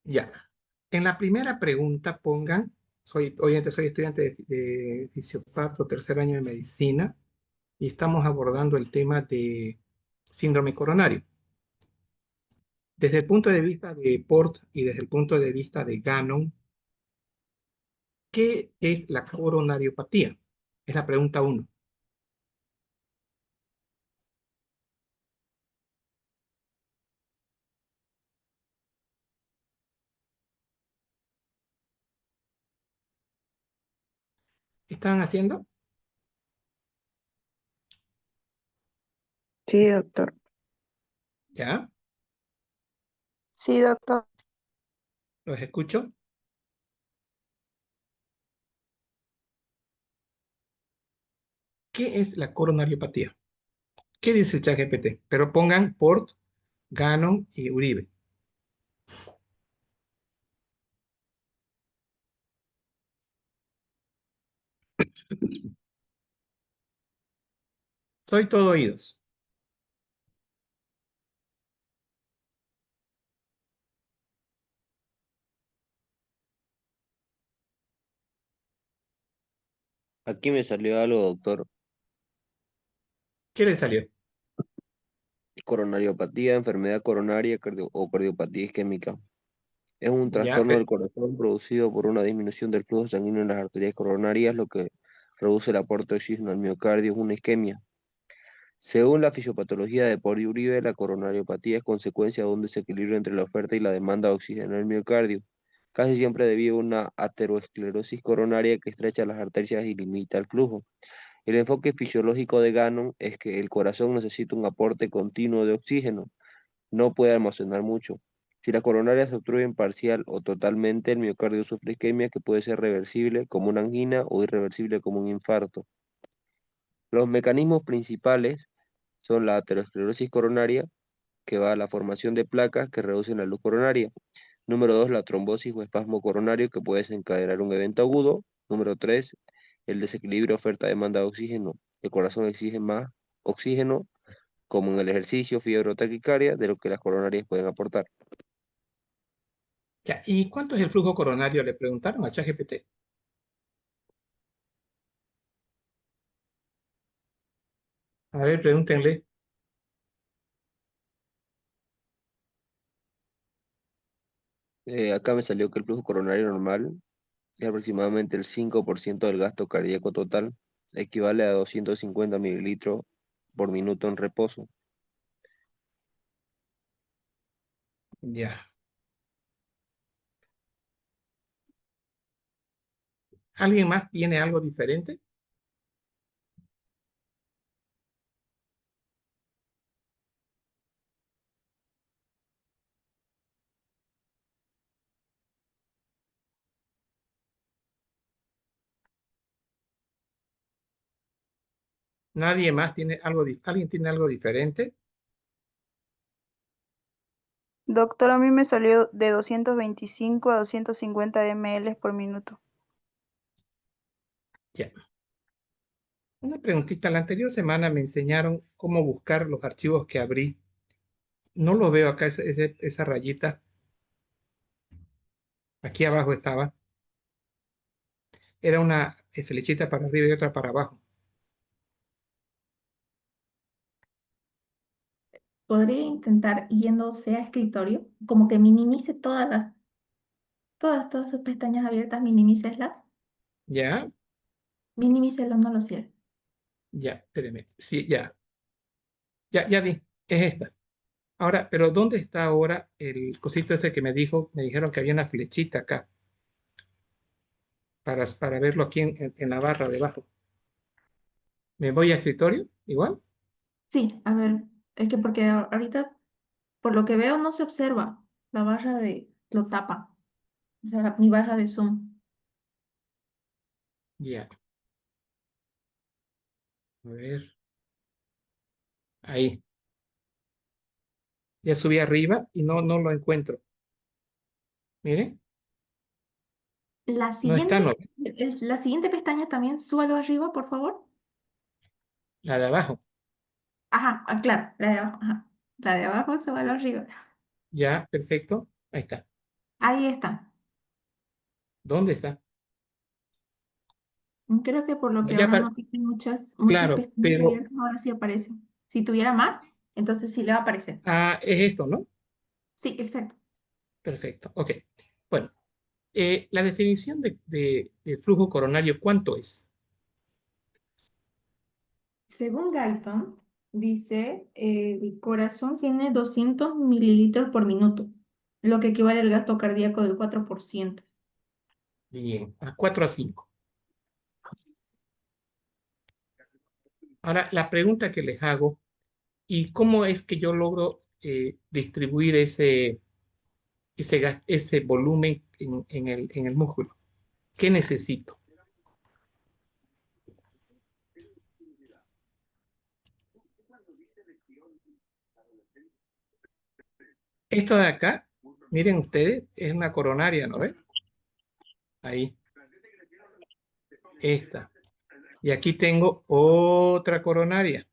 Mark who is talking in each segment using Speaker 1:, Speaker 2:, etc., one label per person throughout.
Speaker 1: Ya. En la primera pregunta pongan, soy estudiante de fisiopato, tercer año de medicina, y estamos abordando el tema de síndrome coronario. Desde el punto de vista de Port y desde el punto de vista de Gannon, ¿qué es la coronariopatía? Es la pregunta uno. ¿Qué estaban haciendo?
Speaker 2: Sí, doctor.
Speaker 1: ¿Ya?
Speaker 2: Sí, doctor.
Speaker 1: ¿Los escucho? ¿Qué es la coronariopatía? ¿Qué dice el ChatGPT? Pero pongan Port, Gannon y Uribe. Soy todo oídos.
Speaker 3: Aquí me salió algo, doctor.
Speaker 1: ¿Qué le salió?
Speaker 3: Coronariopatía, enfermedad coronaria o cardiopatía isquémica. Es un
Speaker 1: Ya,
Speaker 3: trastorno del corazón producido por una disminución del flujo sanguíneo en las arterias coronarias, lo que reduce el aporte de oxígeno al miocardio, es una isquemia. Según la fisiopatología de Pori Uribe, la coronariopatía es consecuencia de un desequilibrio entre la oferta y la demanda de oxígeno en el miocardio, casi siempre debido a una aterosclerosis coronaria que estrecha las arterias y limita el flujo. El enfoque fisiológico de Gannon es que el corazón necesita un aporte continuo de oxígeno, no puede almacenar mucho. Si las coronarias se obstruyen parcial o totalmente, el miocardio sufre isquemia que puede ser reversible como una angina o irreversible como un infarto. Los mecanismos principales son la aterosclerosis coronaria, que va a la formación de placas que reducen la luz coronaria. Número 2, la trombosis o espasmo coronario, que puede desencadenar un evento agudo. Número 3, el desequilibrio oferta-demanda de oxígeno. El corazón exige más oxígeno, como en el ejercicio, fiebre o taquicardia, de lo que las coronarias pueden aportar.
Speaker 1: ya. ¿Y cuánto es el flujo coronario? Le preguntaron a ChatGPT. A ver, pregúntenle.
Speaker 3: Acá me salió que el flujo coronario normal es aproximadamente el 5% del gasto cardíaco total, equivale a 250 mililitros por minuto en reposo.
Speaker 1: Ya. ¿Alguien más tiene algo diferente? ¿Nadie más tiene algo, alguien tiene algo diferente?
Speaker 2: Doctor, a mí me salió de 225 a 250 ml por minuto.
Speaker 1: Ya. Una preguntita. La anterior semana me enseñaron cómo buscar los archivos que abrí. No lo veo acá, esa rayita. Aquí abajo estaba. Era una flechita para arriba y otra para abajo.
Speaker 4: Podría intentar yéndose a escritorio, como que minimice todas sus pestañas abiertas, minimícelas,
Speaker 1: Ya,
Speaker 4: minimícelo, no lo cierre.
Speaker 1: ya, espéreme. Sí, ya, ya vi. Es esta. Ahora, pero ¿dónde está ahora el cosito ese que me dijo? Me dijeron que había una flechita acá para verlo aquí en la barra debajo. ¿Me voy a escritorio? Igual.
Speaker 4: Sí, a ver, es que porque ahorita, por lo que veo, no se observa. La barra lo tapa, o sea, mi barra de Zoom.
Speaker 1: Ya, a ver. Ahí. Ya subí arriba y no lo encuentro. Mire,
Speaker 4: La
Speaker 1: no está, no.
Speaker 4: siguiente, la siguiente pestaña también, súbalo arriba, por favor.
Speaker 1: La de abajo.
Speaker 4: Ajá, claro, la de abajo, ajá. La de abajo, súbalo arriba.
Speaker 1: Ya, perfecto. Ahí está.
Speaker 4: Ahí está.
Speaker 1: ¿Dónde está?
Speaker 4: Creo que por lo que
Speaker 1: Ya
Speaker 4: ahora
Speaker 1: para,
Speaker 4: no tiene muchas
Speaker 1: claro,
Speaker 4: pestañas
Speaker 1: pero
Speaker 4: abiertas, ahora sí aparece. Si tuviera más, entonces sí le va a aparecer.
Speaker 1: es esto, ¿no?
Speaker 4: Sí, exacto.
Speaker 1: Perfecto, ok. Bueno, la definición de flujo coronario, ¿cuánto es?
Speaker 4: Según Guyton, dice, el corazón tiene 200 mililitros por minuto, lo que equivale al gasto cardíaco del 4%.
Speaker 1: Bien, a 4 a 5. Ahora, la pregunta que les hago, ¿y cómo es que yo logro distribuir ese volumen en el músculo? ¿Qué necesito? Esto de acá, miren ustedes, es una coronaria, ¿no ven? Ahí, esta. Y aquí tengo otra coronaria.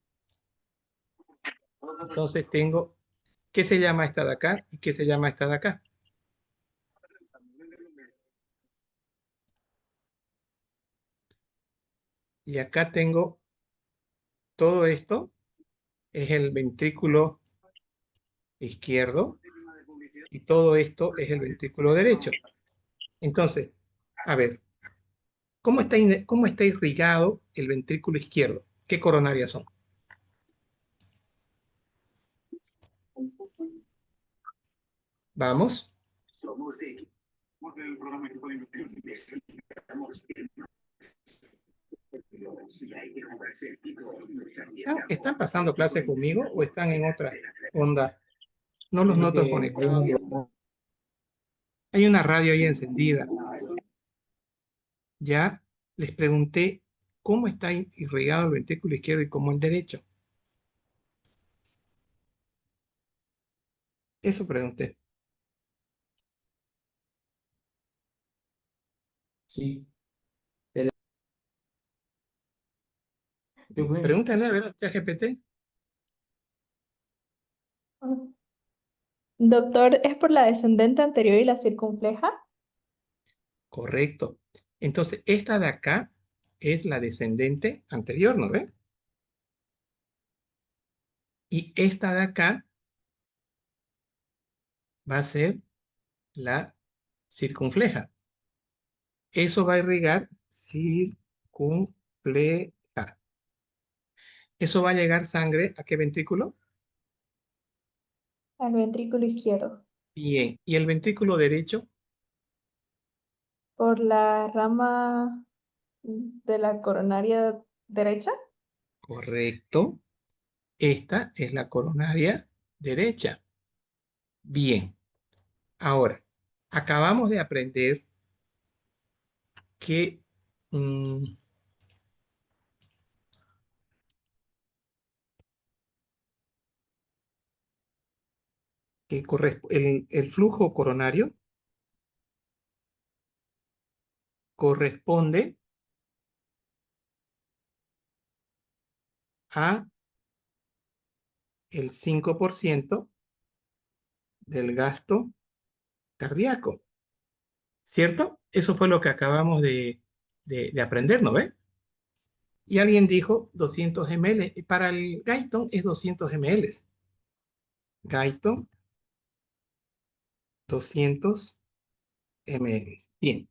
Speaker 1: Entonces tengo, ¿qué se llama esta de acá y qué se llama esta de acá? Y acá tengo todo esto, es el ventrículo izquierdo y todo esto es el ventrículo derecho. Entonces, a ver, ¿cómo está irrigado el ventrículo izquierdo? ¿Qué coronarias son? Vamos. ¿Están pasando clases conmigo o están en otra onda? No los noto conectados. Hay una radio ahí encendida. Ya les pregunté cómo está irrigado el ventrículo izquierdo y cómo el derecho. Eso pregunté.
Speaker 5: Sí.
Speaker 1: Pregúntenle a ver al ChatGPT.
Speaker 6: Doctor, ¿es por la descendente anterior y la circunfleja?
Speaker 1: Correcto. Entonces, esta de acá es la descendente anterior, ¿no ve? Y esta de acá va a ser la circunfleja. Eso va a irrigar circunfleja. ¿Eso va a llegar sangre a qué ventrículo?
Speaker 6: Al ventrículo izquierdo.
Speaker 1: Bien. ¿Y el ventrículo derecho?
Speaker 6: ¿Por la rama de la coronaria derecha?
Speaker 1: Correcto. Esta es la coronaria derecha. Bien. Ahora, acabamos de aprender que, mm, el flujo coronario corresponde a el 5% del gasto cardíaco, ¿cierto? Eso fue lo que acabamos de aprender, ¿no ve? Y alguien dijo 200 ml. Para el Guyton es 200 ml. Guyton, 200 ml. Bien.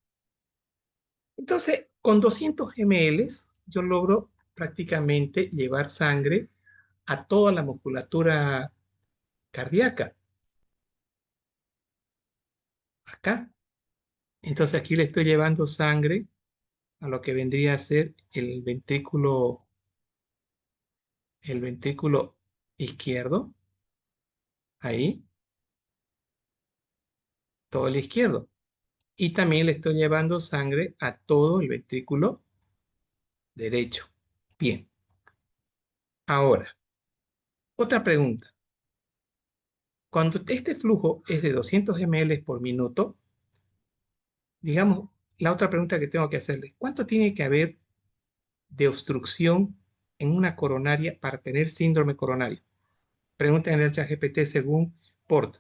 Speaker 1: Entonces, con 200 ml yo logro prácticamente llevar sangre a toda la musculatura cardíaca. Acá. Entonces aquí le estoy llevando sangre a lo que vendría a ser el ventrículo izquierdo. Ahí, todo el izquierdo. Y también le estoy llevando sangre a todo el ventrículo derecho. Bien. Ahora, otra pregunta. Cuando este flujo es de 200 ml por minuto, digamos, la otra pregunta que tengo que hacerle, ¿cuánto tiene que haber de obstrucción en una coronaria para tener síndrome coronario? Pregúntenle al ChatGPT según Port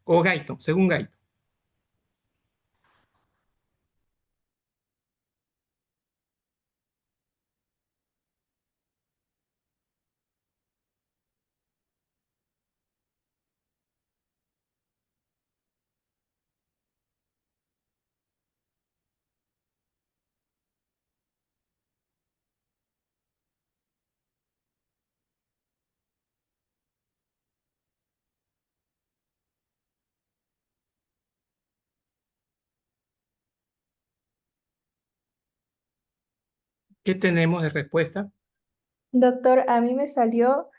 Speaker 1: o Guyton, según Guyton. ¿Qué tenemos de respuesta?
Speaker 6: Doctor, a mí me salió,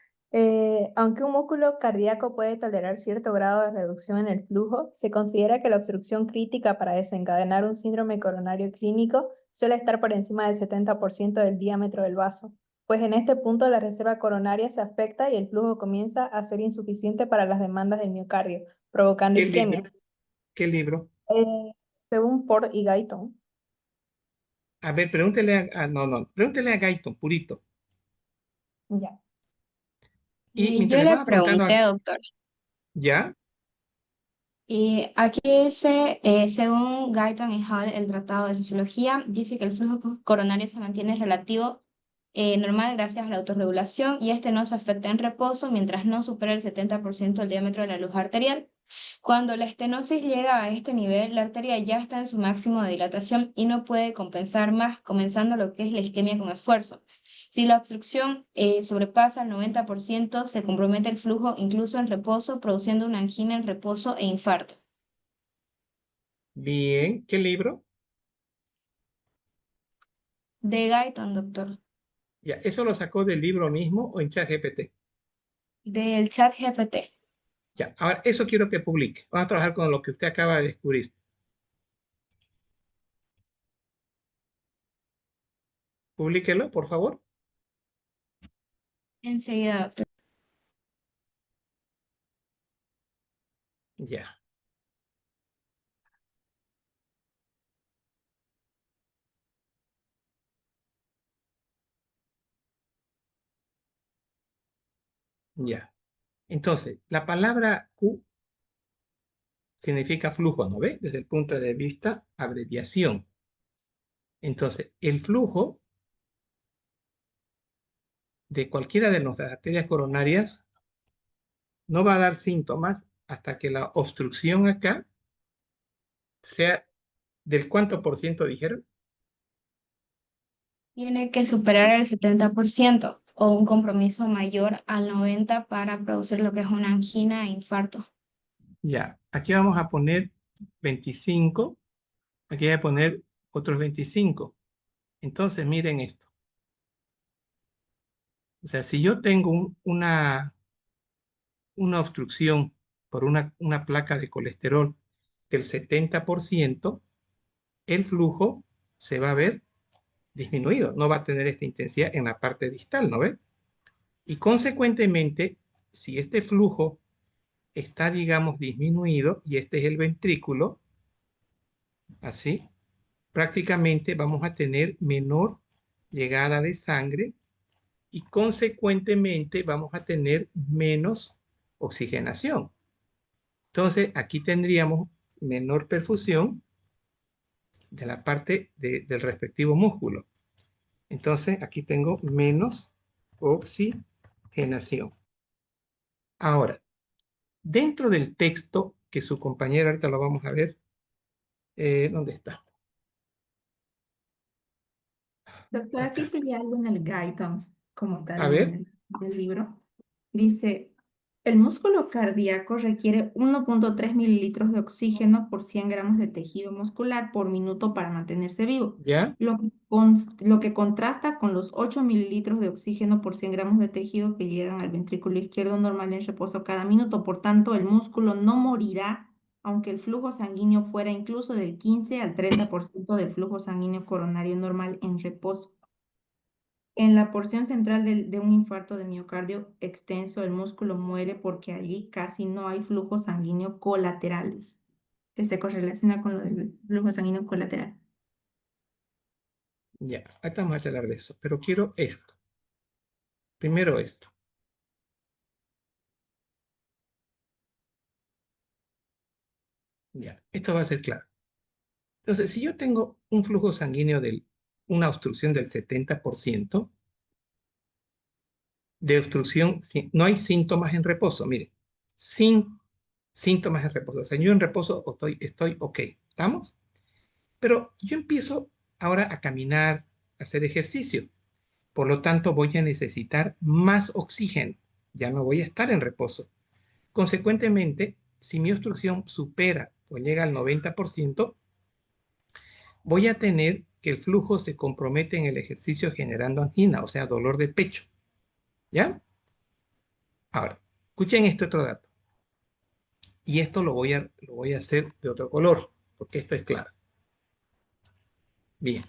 Speaker 6: aunque un músculo cardíaco puede tolerar cierto grado de reducción en el flujo, se considera que la obstrucción crítica para desencadenar un síndrome coronario clínico suele estar por encima del 70% del diámetro del vaso, pues en este punto la reserva coronaria se afecta y el flujo comienza a ser insuficiente para las demandas del miocardio, provocando
Speaker 1: ¿Qué
Speaker 6: isquemia.
Speaker 1: libro? ¿Qué libro?
Speaker 6: Eh, Según Port y Guyton.
Speaker 1: A ver, pregúntele no, pregúntele a Guyton, purito.
Speaker 6: Ya.
Speaker 1: Y
Speaker 5: Y
Speaker 1: mientras
Speaker 5: yo
Speaker 1: le
Speaker 5: le
Speaker 1: van apuntando,
Speaker 5: pregunté, doctor,
Speaker 1: ¿ya?
Speaker 5: y aquí dice, según Guyton y Hall, el Tratado de Fisiología, dice que el flujo coronario se mantiene relativo normal gracias a la autorregulación y este no se afecta en reposo mientras no supera el 70% del diámetro de la luz arterial. Cuando la estenosis llega a este nivel, la arteria ya está en su máximo de dilatación y no puede compensar más, comenzando lo que es la isquemia con esfuerzo. Si la obstrucción sobrepasa el 90%, se compromete el flujo incluso en reposo, produciendo una angina en reposo e infarto.
Speaker 1: Bien, ¿qué libro?
Speaker 5: De Guyton, doctor.
Speaker 1: Ya, ¿eso lo sacó del libro mismo o en ChatGPT?
Speaker 5: Del chat GPT.
Speaker 1: Ya, ahora eso quiero que publique. Vamos a trabajar con lo que usted acaba de descubrir. Publíquelo, por favor.
Speaker 5: Enseguida, doctor.
Speaker 1: Ya, ya. Entonces, la palabra Q significa flujo, ¿no ve? Desde el punto de vista abreviación. Entonces, el flujo de cualquiera de nuestras arterias coronarias no va a dar síntomas hasta que la obstrucción acá sea del cuánto por ciento dijeron.
Speaker 5: Tiene que superar el 70% o un compromiso mayor al 90% para producir lo que es una angina e infarto.
Speaker 1: Ya, aquí vamos a poner 25, aquí voy a poner otros 25. Entonces, miren esto. O sea, si yo tengo una obstrucción por una placa de colesterol del 70%, el flujo se va a ver disminuido, no va a tener esta intensidad en la parte distal, ¿no ve? Y consecuentemente, si este flujo está, digamos, disminuido, y este es el ventrículo, así, prácticamente vamos a tener menor llegada de sangre y consecuentemente vamos a tener menos oxigenación. Entonces, aquí tendríamos menor perfusión de la parte del respectivo músculo. Entonces, aquí tengo menos oxigenación. Ahora, dentro del texto que su compañera, ahorita lo vamos a ver, ¿dónde está?
Speaker 4: Doctor, aquí
Speaker 1: Acá.
Speaker 4: sigue algo en el Guyton, como
Speaker 1: A
Speaker 4: tal, en
Speaker 1: ver,
Speaker 4: el libro. Dice, el músculo cardíaco requiere 1,3 mililitros de oxígeno por 100 gramos de tejido muscular por minuto para mantenerse vivo,
Speaker 1: ¿ya?
Speaker 4: lo que contrasta con los 8 mililitros de oxígeno por 100 gramos de tejido que llegan al ventrículo izquierdo normal en reposo cada minuto. Por tanto, el músculo no morirá aunque el flujo sanguíneo fuera incluso del 15 al 30% del flujo sanguíneo coronario normal en reposo. En la porción central de un infarto de miocardio extenso, el músculo muere porque allí casi no hay flujo sanguíneo colaterales, que se correlaciona con lo del flujo sanguíneo colateral.
Speaker 1: Ya, ahorita vamos a hablar de eso, pero quiero esto. Primero esto. Ya, esto va a ser claro. Entonces, si yo tengo un flujo sanguíneo una obstrucción del 70%, de obstrucción, no hay síntomas en reposo, mire, sin síntomas en reposo. O sea, yo en reposo estoy ok, ¿estamos? Pero yo empiezo ahora a caminar, a hacer ejercicio. Por lo tanto, voy a necesitar más oxígeno. Ya no voy a estar en reposo. Consecuentemente, si mi obstrucción supera o llega al 90%, voy a tener que el flujo se compromete en el ejercicio generando angina, o sea, dolor de pecho. ¿Ya? Ahora, escuchen este otro dato. Y esto lo voy a hacer de otro color, porque esto es claro. Bien.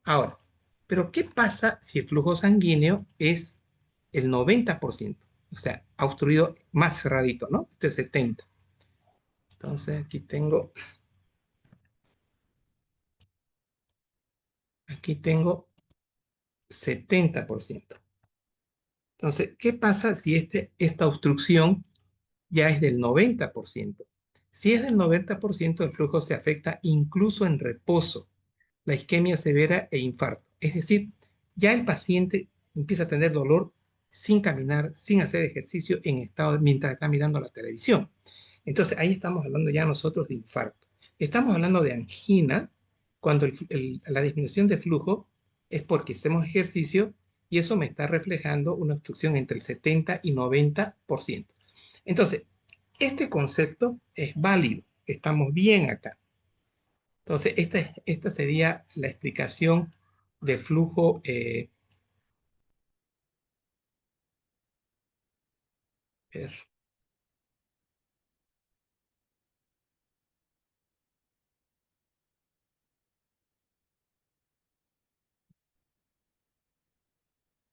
Speaker 1: Ahora, pero ¿qué pasa si el flujo sanguíneo es el 90%? O sea, ha obstruido más cerradito, ¿no? Esto es 70. Entonces, aquí tengo 70%. Entonces, ¿qué pasa si esta obstrucción ya es del 90%? Si es del 90%, el flujo se afecta incluso en reposo, la isquemia severa e infarto. Es decir, ya el paciente empieza a tener dolor sin caminar, sin hacer ejercicio, mientras está mirando la televisión. Entonces, ahí estamos hablando ya nosotros de infarto. Estamos hablando de angina cuando la disminución de flujo es porque hacemos ejercicio y eso me está reflejando una obstrucción entre el 70 y 90%. Entonces, este concepto es válido, estamos bien acá. Entonces, esta sería la explicación del flujo. Ver,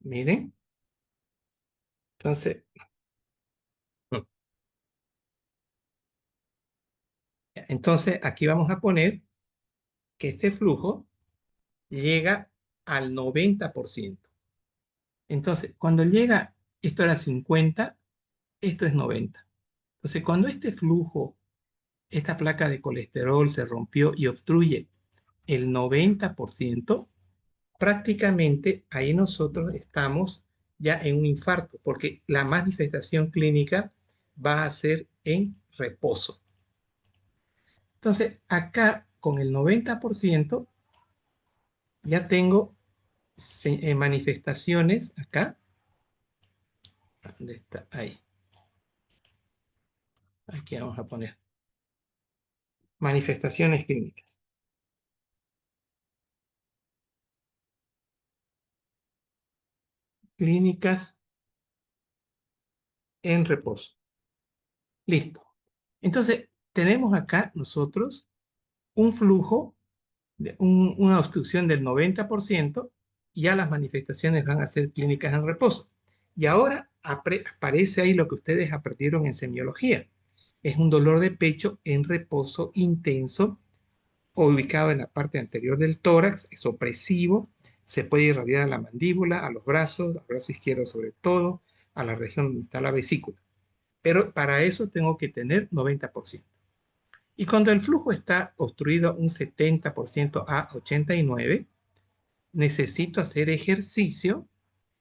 Speaker 1: miren, entonces, mm, aquí vamos a poner que este flujo llega al 90%. Entonces, cuando llega, esto era 50, esto es 90. Entonces, cuando este flujo, esta placa de colesterol se rompió y obstruye el 90%, prácticamente ahí nosotros estamos ya en un infarto, porque la manifestación clínica va a ser en reposo. Entonces, acá con el 90% ya tengo manifestaciones acá. ¿Dónde está? Ahí. Aquí vamos a poner manifestaciones clínicas. Clínicas en reposo. Listo. Entonces, tenemos acá nosotros un flujo, una obstrucción del 90%, y ya las manifestaciones van a ser clínicas en reposo. Y ahora aparece ahí lo que ustedes aprendieron en semiología. Es un dolor de pecho en reposo intenso, ubicado en la parte anterior del tórax, es opresivo, se puede irradiar a la mandíbula, a los brazos, al brazo izquierdo sobre todo, a la región donde está la vesícula. Pero para eso tengo que tener 90%. Y cuando el flujo está obstruido un 70% a 89%, necesito hacer ejercicio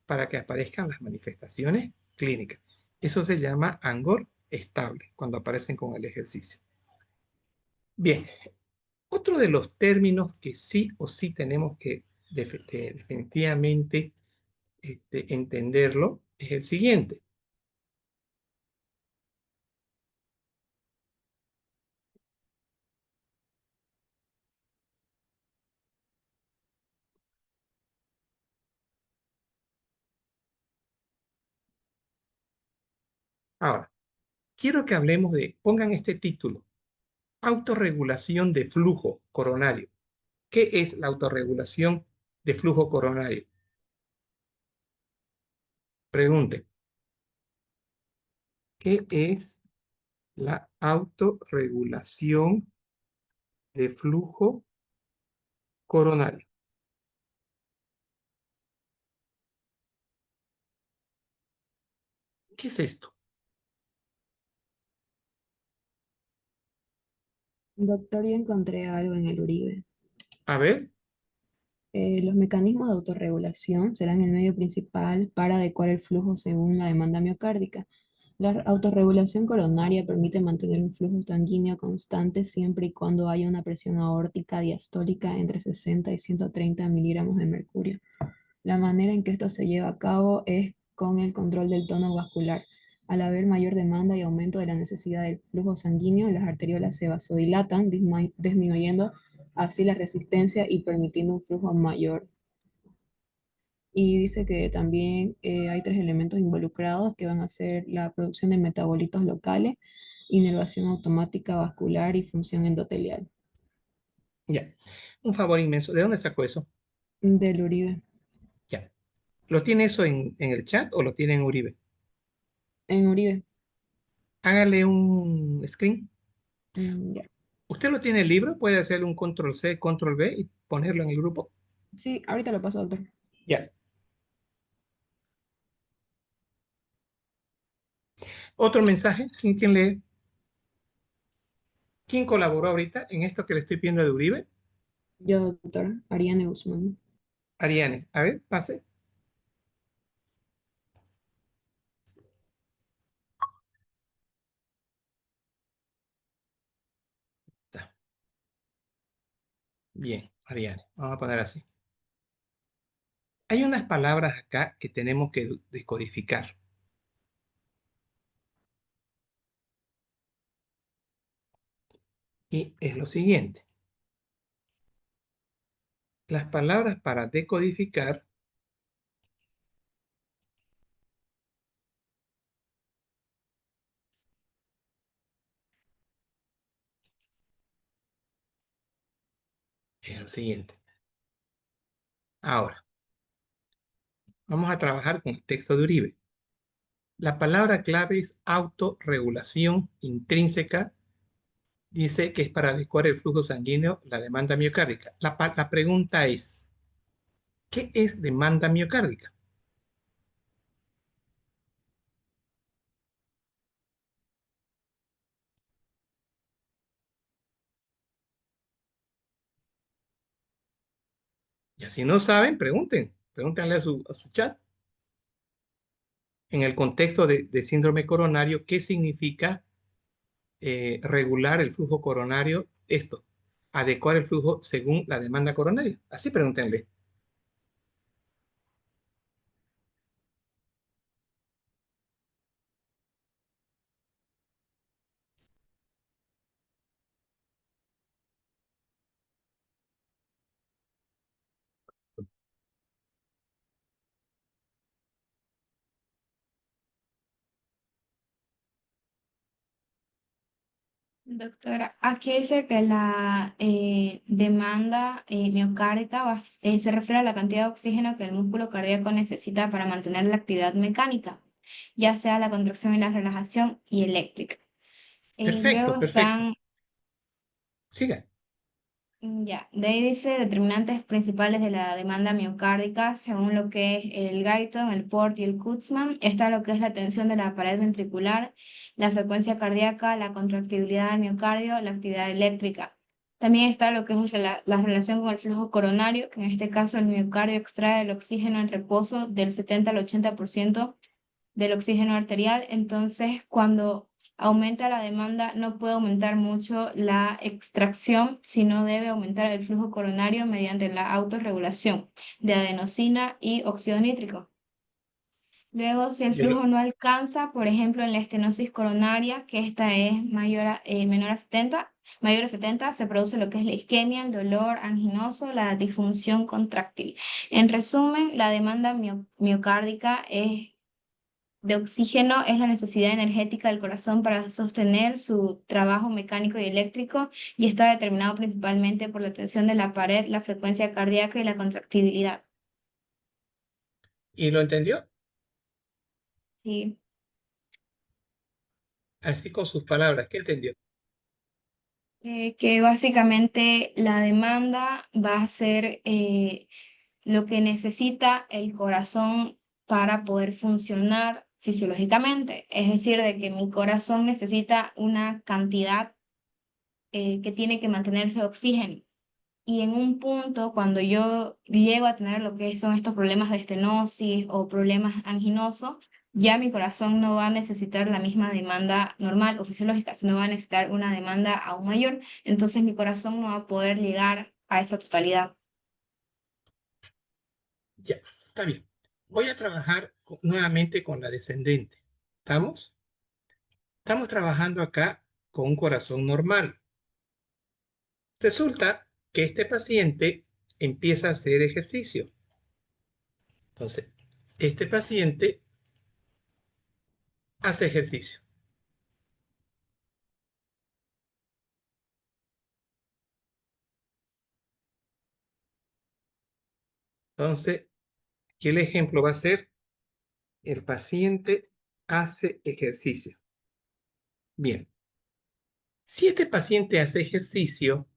Speaker 1: para que aparezcan las manifestaciones clínicas. Eso se llama angor estable, cuando aparecen con el ejercicio. Bien, otro de los términos que sí o sí tenemos que definitivamente entenderlo es el siguiente. Ahora, quiero que hablemos pongan este título, autorregulación de flujo coronario. ¿Qué es la autorregulación de flujo coronario? Pregunte. ¿Qué es la autorregulación de flujo coronario? ¿Qué es esto?
Speaker 7: Doctor, yo encontré algo en el Uribe.
Speaker 1: A ver,
Speaker 7: Los mecanismos de autorregulación serán el medio principal para adecuar el flujo según la demanda miocárdica. La autorregulación coronaria permite mantener un flujo sanguíneo constante siempre y cuando haya una presión aórtica diastólica entre 60 y 130 miligramos de mercurio. La manera en que esto se lleva a cabo es con el control del tono vascular. Al haber mayor demanda y aumento de la necesidad del flujo sanguíneo, las arteriolas se vasodilatan, disminuyendo así la resistencia y permitiendo un flujo mayor. Y dice que también hay tres elementos involucrados que van a ser la producción de metabolitos locales, inervación automática vascular y función endotelial.
Speaker 1: Ya. Un favor inmenso. ¿De dónde sacó eso?
Speaker 7: Del Uribe.
Speaker 1: Ya. ¿Lo tiene eso en el chat o lo tiene en Uribe?
Speaker 7: En Uribe.
Speaker 1: Hágale un screen.
Speaker 7: Ya.
Speaker 1: ¿Usted lo tiene el libro? ¿Puede hacerle un control C, control V y ponerlo en el grupo?
Speaker 7: Sí, ahorita lo paso, doctor.
Speaker 1: Ya. ¿Otro mensaje? ¿Quién lee? ¿Quién colaboró ahorita en esto que le estoy pidiendo de Uribe?
Speaker 7: Yo, doctor, Ariane Guzmán.
Speaker 1: Ariane. A ver, pase. Está. Bien, Ariane. Vamos a poner así. Hay unas palabras acá que tenemos que decodificar. Y es lo siguiente. Las palabras para decodificar es lo siguiente. Ahora, vamos a trabajar con el texto de Uribe. La palabra clave es autorregulación intrínseca. Dice que es para adecuar el flujo sanguíneo, la demanda miocárdica. La pregunta es, ¿qué es demanda miocárdica? Y si no saben, pregúntenle a su chat. En el contexto de síndrome coronario, ¿qué significa regular el flujo coronario? Esto, adecuar el flujo según la demanda coronaria. Así pregúntenle.
Speaker 5: Doctora, aquí dice que la demanda miocárdica se refiere a la cantidad de oxígeno que el músculo cardíaco necesita para mantener la actividad mecánica, ya sea la contracción y la relajación y eléctrica.
Speaker 1: Perfecto,
Speaker 5: Luego
Speaker 1: perfecto.
Speaker 5: están,
Speaker 1: Siga.
Speaker 5: ya, de ahí dice determinantes principales de la demanda miocárdica, según lo que es el Guyton, el Port y el Kutzmann. Está lo que es la tensión de la pared ventricular, la frecuencia cardíaca, la contractibilidad del miocardio, la actividad eléctrica. También está lo que es la relación con el flujo coronario, que en este caso el miocardio extrae el oxígeno en reposo del 70 al 80% del oxígeno arterial. Entonces, cuando aumenta la demanda, no puede aumentar mucho la extracción, sino debe aumentar el flujo coronario mediante la autorregulación de adenosina y óxido nítrico. Luego, si el
Speaker 1: Yo lo-
Speaker 5: flujo no alcanza, por ejemplo, en la estenosis coronaria, que esta es menor a 70, mayor a 70, se produce lo que es la isquemia, el dolor anginoso, la disfunción contráctil. En resumen, la demanda miocárdica de oxígeno es la necesidad energética del corazón para sostener su trabajo mecánico y eléctrico, y está determinado principalmente por la tensión de la pared, la frecuencia cardíaca y la contractibilidad.
Speaker 1: ¿Y lo entendió?
Speaker 5: ¿Sí?
Speaker 1: Así con sus palabras, ¿qué entendió?
Speaker 5: Que básicamente la demanda va a ser lo que necesita el corazón para poder funcionar fisiológicamente. Es decir, de que mi corazón necesita una cantidad que tiene que mantenerse de oxígeno. Y en un punto, cuando yo llego a tener lo que son estos problemas de estenosis o problemas anginosos, ya mi corazón no va a necesitar la misma demanda normal o fisiológica, sino va a necesitar una demanda aún mayor. Entonces mi corazón no va a poder llegar a esa totalidad.
Speaker 1: Ya, está bien. Voy a trabajar nuevamente con la descendente. ¿Estamos? Estamos trabajando acá con un corazón normal. Resulta que este paciente empieza a hacer ejercicio. Entonces, este paciente hace ejercicio. Entonces, aquí el ejemplo va a ser, el paciente hace ejercicio. Bien, si este paciente hace ejercicio,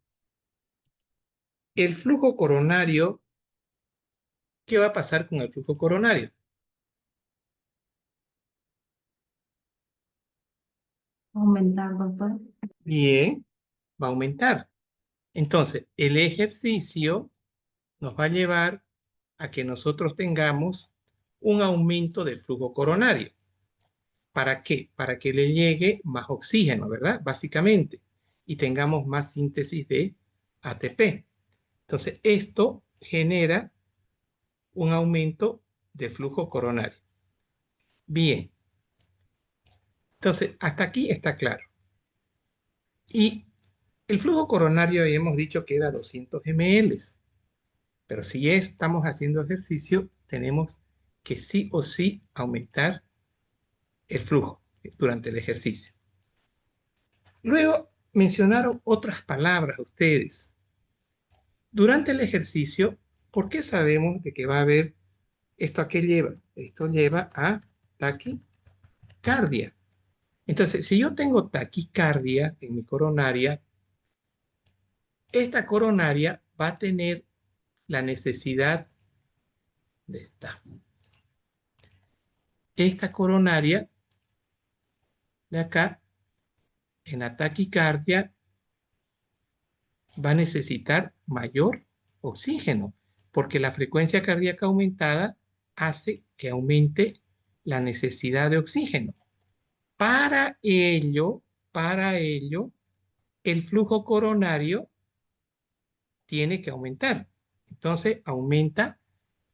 Speaker 1: el flujo coronario, ¿qué va a pasar con el flujo coronario?
Speaker 4: Aumentar, doctor.
Speaker 1: Bien, va a aumentar. Entonces, el ejercicio nos va a llevar a que nosotros tengamos un aumento del flujo coronario. ¿Para qué? Para que le llegue más oxígeno, ¿verdad? Básicamente, y tengamos más síntesis de ATP. Entonces, esto genera un aumento de flujo coronario. Bien, entonces, hasta aquí está claro. Y el flujo coronario hemos dicho que era 200 ml, pero si ya estamos haciendo ejercicio, tenemos que sí o sí aumentar el flujo durante el ejercicio. Luego mencionaron otras palabras ustedes. Durante el ejercicio, ¿por qué sabemos de que va a haber esto a qué lleva? Esto lleva a taquicardia. Entonces, si yo tengo taquicardia en mi coronaria, esta coronaria va a tener la necesidad de esta coronaria de acá, en la taquicardia, va a necesitar mayor oxígeno, porque la frecuencia cardíaca aumentada hace que aumente la necesidad de oxígeno. Para ello, el flujo coronario tiene que aumentar. Entonces, aumenta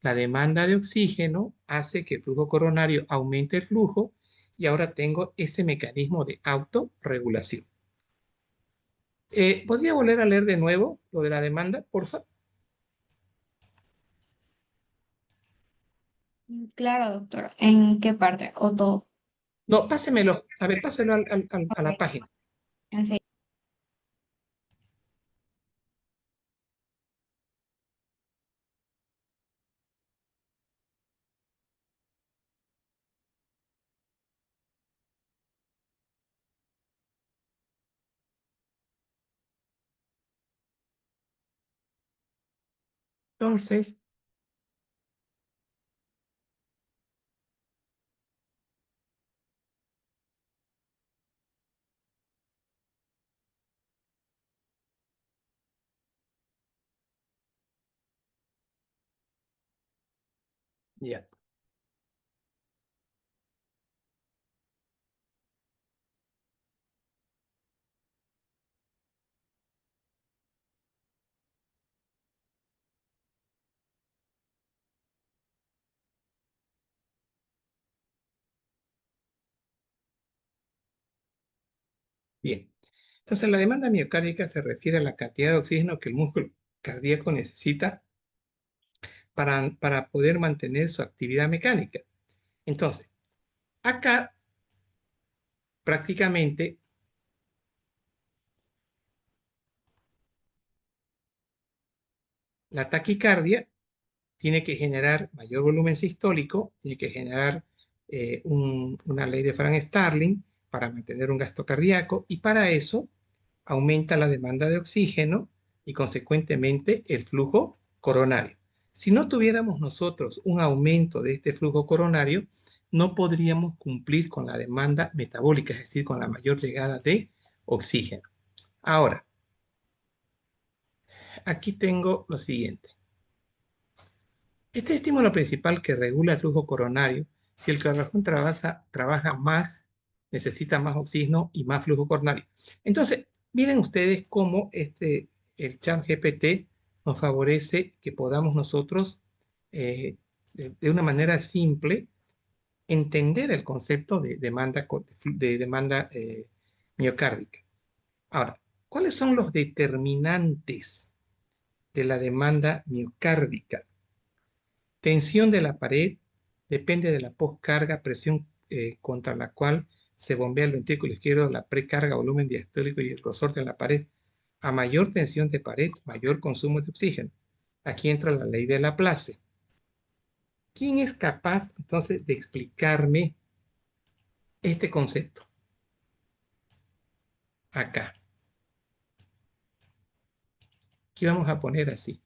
Speaker 1: la demanda de oxígeno, hace que el flujo coronario aumente el flujo y ahora tengo ese mecanismo de autorregulación. ¿Podría volver a leer de nuevo lo de la demanda, por favor?
Speaker 5: Claro, doctor. ¿En qué parte? ¿O todo?
Speaker 1: No, pásemelo. A ver, páselo a la
Speaker 5: Ok,
Speaker 1: página.
Speaker 5: enseguida.
Speaker 1: Entonces, ya. Bien. Entonces, la demanda miocárdica se refiere a la cantidad de oxígeno que el músculo cardíaco necesita para poder mantener su actividad mecánica. Entonces, acá prácticamente la taquicardia tiene que generar mayor volumen sistólico, tiene que generar una ley de Frank-Starling para mantener un gasto cardíaco y para eso aumenta la demanda de oxígeno y consecuentemente el flujo coronario. Si no tuviéramos nosotros un aumento de este flujo coronario, no podríamos cumplir con la demanda metabólica, es decir, con la mayor llegada de oxígeno. Ahora, aquí tengo lo siguiente. Este estímulo principal que regula el flujo coronario, si el corazón trabaja más, necesita más oxígeno y más flujo coronario. Entonces, miren ustedes cómo el chat GPT nos favorece que podamos nosotros, de una manera simple, entender el concepto de demanda miocárdica. Ahora, ¿cuáles son los determinantes de la demanda miocárdica. Tensión de la pared depende de la poscarga, presión contra la cual se bombea el ventrículo izquierdo, la precarga, volumen diastólico y el grosor de la pared. A mayor tensión de pared, mayor consumo de oxígeno. Aquí entra la ley de Laplace. ¿Quién es capaz entonces de explicarme este concepto? Acá. Aquí vamos a poner así.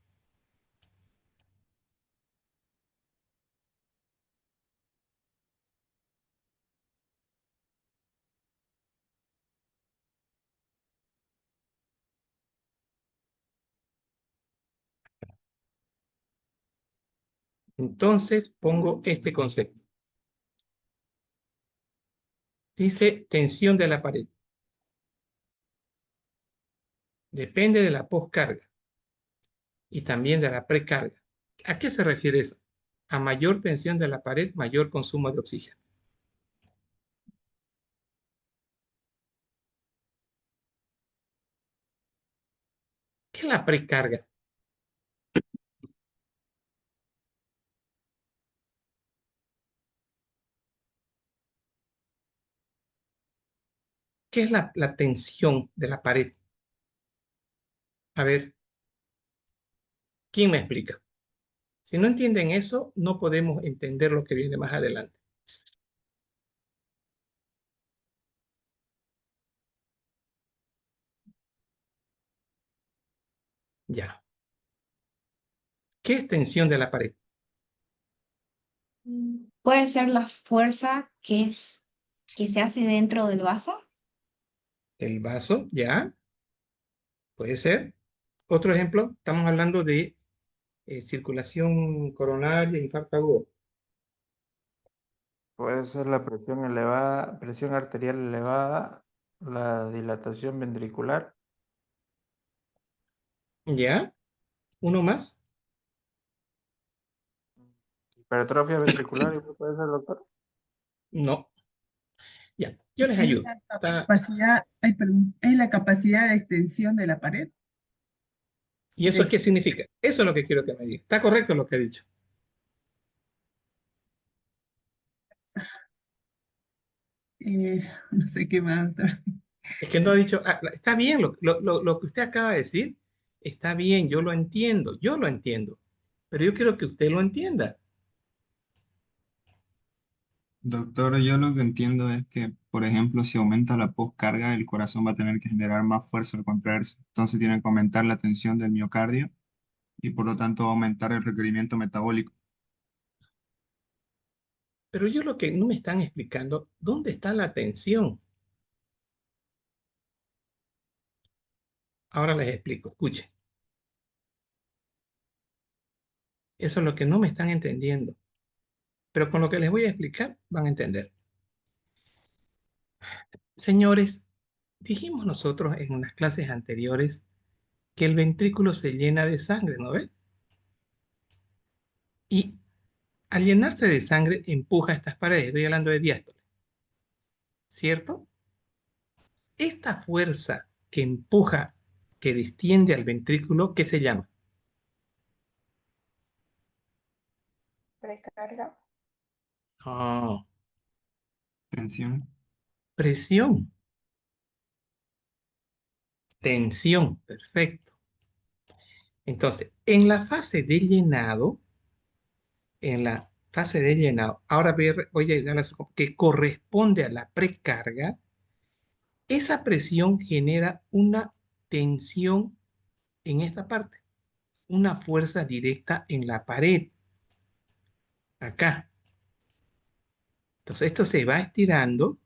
Speaker 1: Entonces pongo este concepto. Dice tensión de la pared. Depende de la poscarga y también de la precarga. ¿A qué se refiere eso? A mayor tensión de la pared, mayor consumo de oxígeno. ¿Qué es la precarga? ¿Qué es la tensión de la pared? A ver, ¿quién me explica? Si no entienden eso, no podemos entender lo que viene más adelante. Ya. ¿Qué es tensión de la pared?
Speaker 5: Puede ser la fuerza que se hace dentro del vaso.
Speaker 1: El vaso, ya, puede ser. Otro ejemplo, estamos hablando de circulación coronaria, infarto agudo.
Speaker 8: Puede ser la presión elevada, presión arterial elevada, la dilatación ventricular,
Speaker 1: ¿Ya? ¿Uno más?
Speaker 8: hipertrofia ventricular, ¿y qué puede ser, doctor?
Speaker 1: No. Ya, yo les
Speaker 9: Es
Speaker 1: ayudo.
Speaker 9: la
Speaker 1: Está,
Speaker 9: capacidad, ay, perdón, es la capacidad de extensión de la pared.
Speaker 1: ¿y eso qué significa? Eso es lo que quiero que me diga. ¿Está correcto lo que he dicho?
Speaker 9: No sé qué más, doctor.
Speaker 1: Es que no ha dicho, está bien, lo que usted acaba de decir, está bien, yo lo entiendo, pero yo quiero que usted lo entienda.
Speaker 10: Doctor, yo lo que entiendo es que, por ejemplo, si aumenta la poscarga, el corazón va a tener que generar más fuerza al contraerse. Entonces tiene que aumentar la tensión del miocardio y por lo tanto aumentar el requerimiento metabólico.
Speaker 1: Pero yo lo que no me están explicando, ¿dónde está la tensión? Ahora les explico, escuchen. Eso es lo que no me están entendiendo. Pero con lo que les voy a explicar, van a entender. Señores, dijimos nosotros en unas clases anteriores que el ventrículo se llena de sangre, ¿no ves? Y al llenarse de sangre empuja estas paredes, estoy hablando de diástole, ¿cierto? Esta fuerza que empuja, que distiende al ventrículo, ¿qué se llama?
Speaker 6: Precarga.
Speaker 1: Ah,
Speaker 10: Tensión.
Speaker 1: presión, tensión, perfecto. Entonces, en la fase de llenado, ahora voy a llegar a eso, que corresponde a la precarga, esa presión genera una tensión en esta parte, una fuerza directa en la pared, acá. Entonces esto se va estirando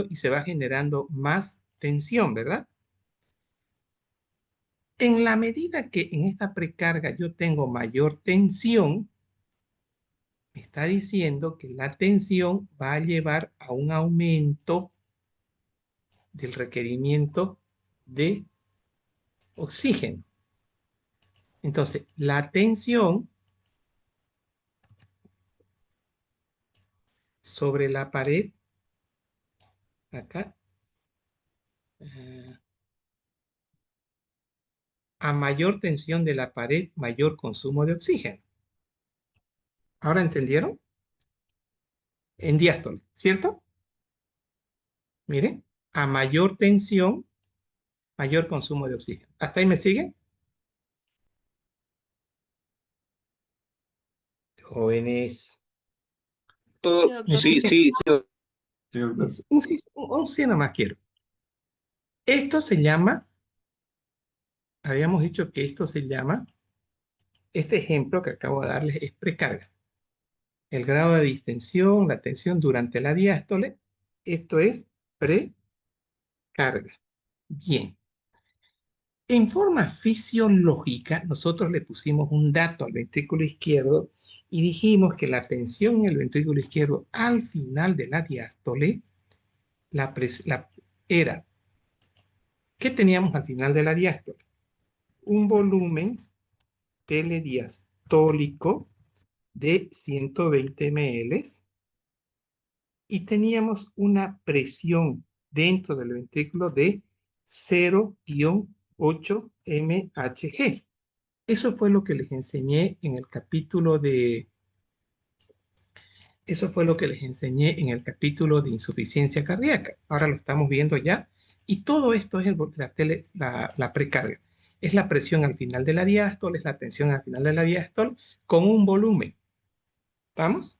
Speaker 1: y se va generando más tensión, ¿verdad? En la medida que en esta precarga yo tengo mayor tensión, me está diciendo que la tensión va a llevar a un aumento del requerimiento de oxígeno. Entonces, la tensión sobre la pared, acá, eh, A mayor tensión de la pared, mayor consumo de oxígeno. ¿Ahora entendieron? En diástole, ¿cierto? Miren, a mayor tensión, mayor consumo de oxígeno. ¿Hasta ahí me siguen? Jóvenes.
Speaker 5: Sí,
Speaker 3: Todo,
Speaker 5: doctor.
Speaker 3: sí,
Speaker 1: Necesito
Speaker 3: sí, sí.
Speaker 10: Sí, doctor.
Speaker 1: un sí nomás quiero. Esto se llama, habíamos dicho que esto se llama, este ejemplo que acabo de darles es precarga. El grado de distensión, la tensión durante la diástole, esto es precarga. Bien. En forma fisiológica, nosotros le pusimos un dato al ventrículo izquierdo y dijimos que la tensión en el ventrículo izquierdo al final de la diástole era, ¿qué teníamos al final de la diástole? Un volumen telediastólico de 120 ml y teníamos una presión dentro del ventrículo de 0,8 mHg. Eso fue lo que les enseñé en el capítulo de... Eso fue lo que les enseñé en el capítulo de insuficiencia cardíaca. Ahora lo estamos viendo ya. Y todo esto es la precarga. Es la presión al final de la diástole, es la tensión al final de la diástole con un volumen. ¿Estamos?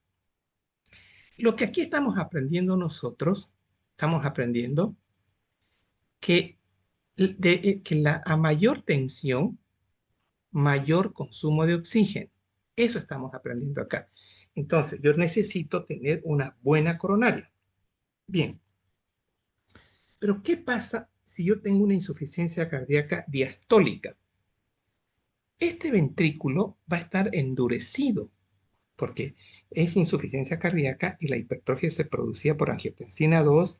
Speaker 1: Lo que aquí estamos aprendiendo nosotros, estamos aprendiendo que, a mayor tensión, mayor consumo de oxígeno. Eso estamos aprendiendo acá. Entonces, yo necesito tener una buena coronaria. Bien, pero ¿qué pasa si yo tengo una insuficiencia cardíaca diastólica? Este ventrículo va a estar endurecido porque es insuficiencia cardíaca y la hipertrofia se producía por angiotensina 2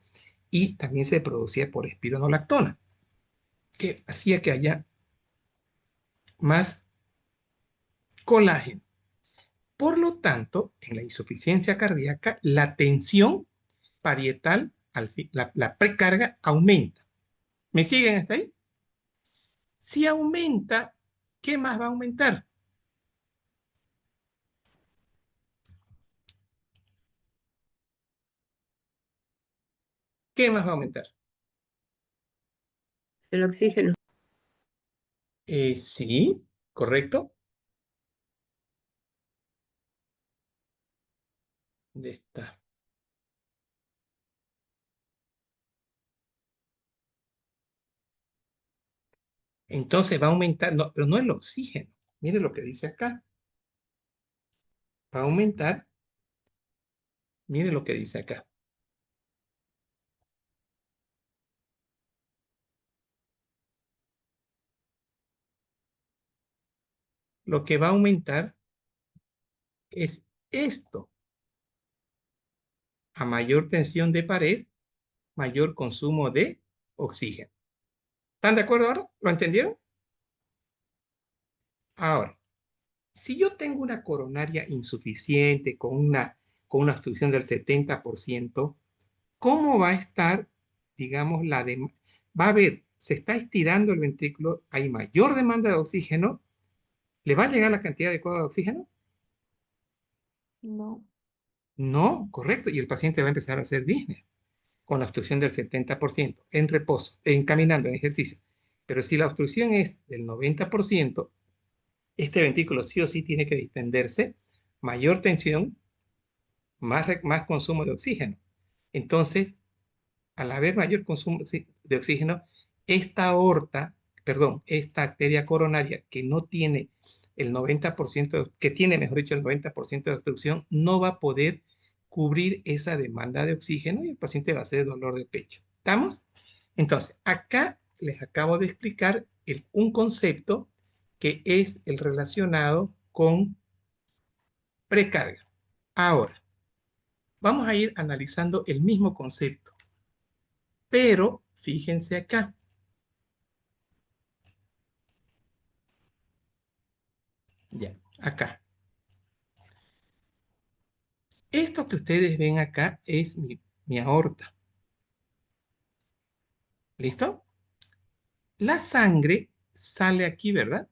Speaker 1: y también se producía por espironolactona, que hacía que haya más colágeno. Por lo tanto, en la insuficiencia cardíaca, la tensión parietal, la precarga, aumenta. ¿Me siguen hasta ahí? Si aumenta, ¿qué más va a aumentar? ¿Qué más va a aumentar?
Speaker 11: El oxígeno.
Speaker 1: Sí, correcto. ¿Dónde está? Entonces va a aumentar, no, pero no el oxígeno. Mire lo que dice acá. Va a aumentar, mire lo que dice acá. Lo que va a aumentar es esto. A mayor tensión de pared, mayor consumo de oxígeno. ¿Están de acuerdo ahora? ¿Lo entendieron? Ahora, si yo tengo una coronaria insuficiente con una obstrucción del 70%, ¿cómo va a estar, digamos, va a haber, se está estirando el ventrículo, hay mayor demanda de oxígeno, ¿le va a llegar la cantidad adecuada de oxígeno?
Speaker 2: No.
Speaker 1: No, correcto, y el paciente va a empezar a hacer disnea con la obstrucción del 70% en reposo, caminando, en ejercicio. Pero si la obstrucción es del 90%, este ventrículo sí o sí tiene que distenderse, mayor tensión, más consumo de oxígeno. Entonces, al haber mayor consumo de oxígeno, esta arteria coronaria que no tiene el 90%, que tiene, mejor dicho, el 90% de obstrucción, no va a poder cubrir esa demanda de oxígeno y el paciente va a hacer dolor de pecho. ¿Estamos? Entonces, acá les acabo de explicar un concepto que es el relacionado con precarga. Ahora, vamos a ir analizando el mismo concepto, pero fíjense acá. Ya, acá. Esto que ustedes ven acá es mi aorta. ¿Listo? La sangre sale aquí, ¿verdad?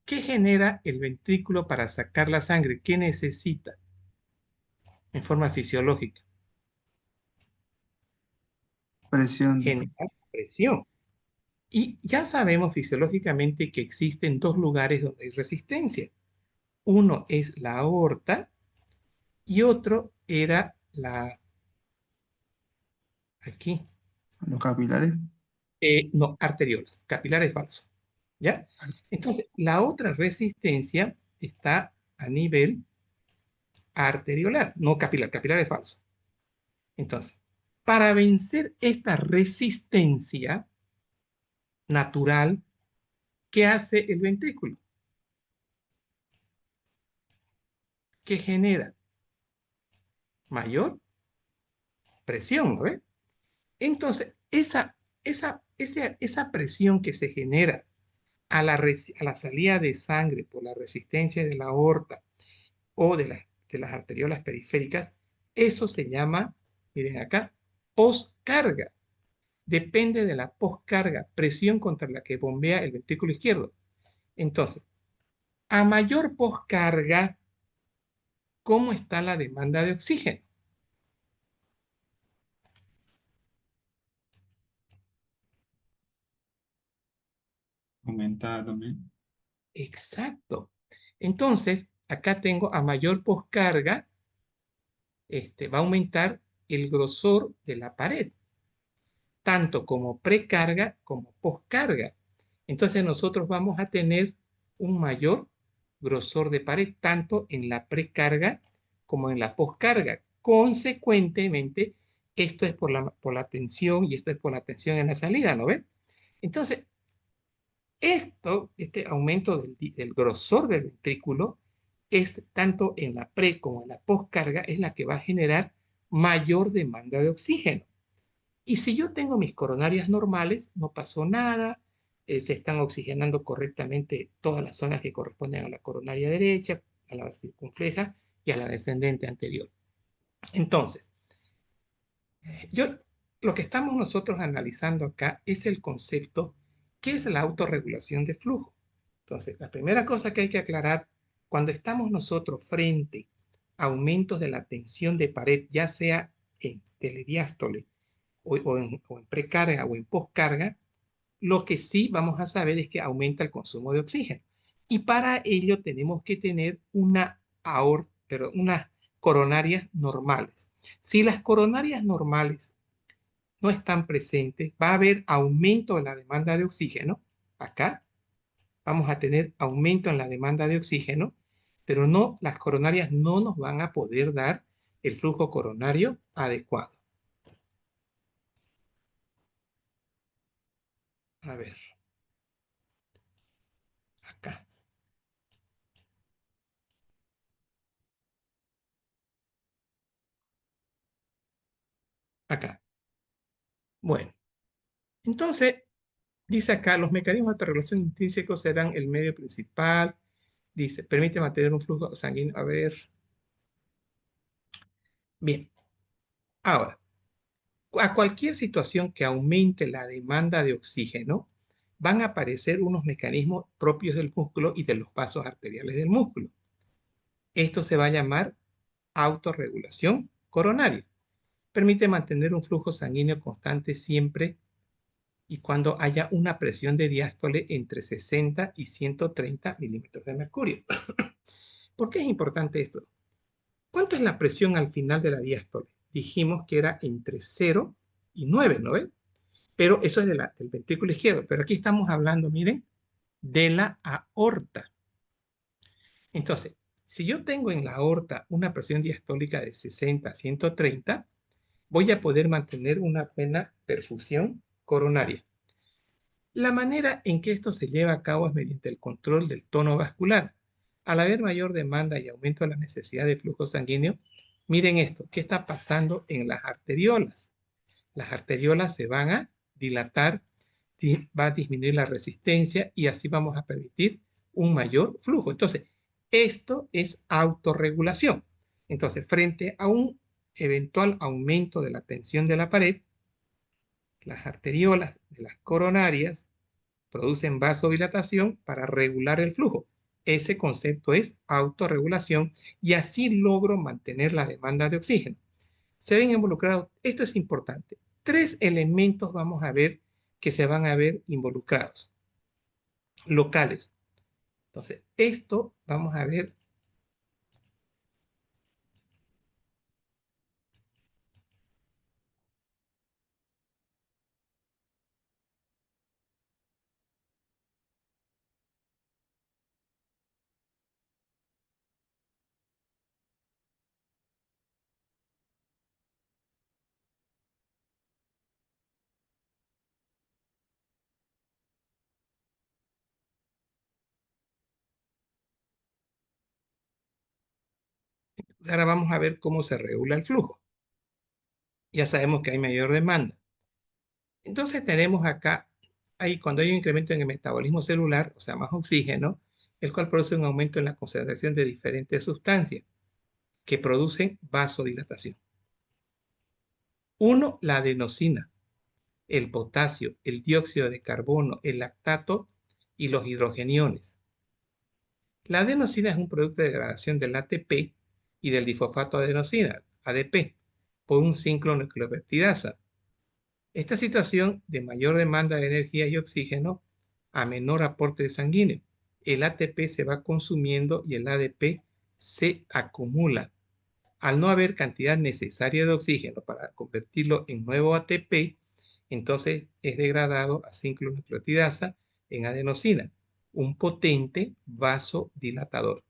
Speaker 1: ¿Qué genera el ventrículo para sacar la sangre? ¿Qué necesita en forma fisiológica?
Speaker 8: Presión.
Speaker 1: Generar presión. Y ya sabemos fisiológicamente que existen dos lugares donde hay resistencia. Uno es la aorta y otro era aquí,
Speaker 8: Los capilares.
Speaker 1: no, arteriolas, capilares falso. ¿Ya? Entonces, la otra resistencia está a nivel arteriolar, no capilar, capilar es falso. Entonces, para vencer esta resistencia natural, ¿qué hace el ventrículo? ¿Qué genera? Mayor presión, ¿no ve? Entonces, esa presión que se genera a la salida de sangre por la resistencia de la aorta o de las arteriolas periféricas, eso se llama, miren acá, poscarga. Depende de la poscarga, presión contra la que bombea el ventrículo izquierdo. Entonces, a mayor poscarga, ¿cómo está la demanda de oxígeno?
Speaker 10: Aumentada también.
Speaker 1: Exacto. Entonces, acá tengo a mayor poscarga, va a aumentar el grosor de la pared, tanto como precarga como poscarga. Entonces nosotros vamos a tener un mayor grosor de pared, tanto en la precarga como en la poscarga. Consecuentemente, esto es por la tensión y esto es por la tensión en la salida, ¿no ven? Entonces, este aumento del grosor del ventrículo es tanto en la pre como en la poscarga, es la que va a generar mayor demanda de oxígeno. Y si yo tengo mis coronarias normales, no pasó nada, se están oxigenando correctamente todas las zonas que corresponden a la coronaria derecha, a la circunfleja y a la descendente anterior. Entonces, lo que estamos nosotros analizando acá es el concepto, ¿qué es la autorregulación de flujo? Entonces, la primera cosa que hay que aclarar, cuando estamos nosotros frente a aumentos de la tensión de pared, ya sea en telediástole o en precarga o en poscarga, lo que sí vamos a saber es que aumenta el consumo de oxígeno. Y para ello tenemos que tener unas coronarias normales. Si las coronarias normales no están presentes, va a haber aumento de la demanda de oxígeno. Acá vamos a tener aumento en la demanda de oxígeno, pero no, las coronarias no nos van a poder dar el flujo coronario adecuado. A ver. Acá. Acá. Bueno, entonces, dice acá, los mecanismos de autorregulación intrínsecos serán el medio principal. Dice, permite mantener un flujo sanguíneo. A ver. Bien. Ahora, a cualquier situación que aumente la demanda de oxígeno, van a aparecer unos mecanismos propios del músculo y de los vasos arteriales del músculo. Esto se va a llamar autorregulación coronaria. Permite mantener un flujo sanguíneo constante siempre y cuando haya una presión de diástole entre 60 y 130 milímetros de mercurio. ¿Por qué es importante esto? ¿Cuánto es la presión al final de la diástole? Dijimos que era entre 0 y 9, ¿no ven? Pero eso es del ventrículo izquierdo. Pero aquí estamos hablando, miren, de la aorta. Entonces, si yo tengo en la aorta una presión diastólica de 60 a 130, voy a poder mantener una buena perfusión coronaria. La manera en que esto se lleva a cabo es mediante el control del tono vascular. Al haber mayor demanda y aumento de la necesidad de flujo sanguíneo, miren esto, ¿qué está pasando en las arteriolas? Las arteriolas se van a dilatar, va a disminuir la resistencia y así vamos a permitir un mayor flujo. Entonces, esto es autorregulación. Entonces, frente a un eventual aumento de la tensión de la pared, Las arteriolas de las coronarias producen vasodilatación para regular el flujo. Ese concepto es autorregulación y así logro mantener la demanda de oxígeno. Se ven involucrados, esto es importante, tres elementos vamos a ver que se van a ver involucrados, locales. Entonces, esto vamos a ver. Ahora vamos a ver cómo se regula el flujo. Ya sabemos que hay mayor demanda. Entonces tenemos acá, ahí cuando hay un incremento en el metabolismo celular, o sea, más oxígeno, el cual produce un aumento en la concentración de diferentes sustancias que producen vasodilatación. Uno, la adenosina, el potasio, el dióxido de carbono, el lactato y los hidrogeniones. La adenosina es un producto de degradación del ATP y del difosfato de adenosina, ADP, por un nucleopeptidasa. Esta situación de mayor demanda de energía y oxígeno a menor aporte de sanguíneo. El ATP se va consumiendo y el ADP se acumula. Al no haber cantidad necesaria de oxígeno para convertirlo en nuevo ATP, entonces es degradado a 5-nucleotidasa en adenosina, un potente vasodilatador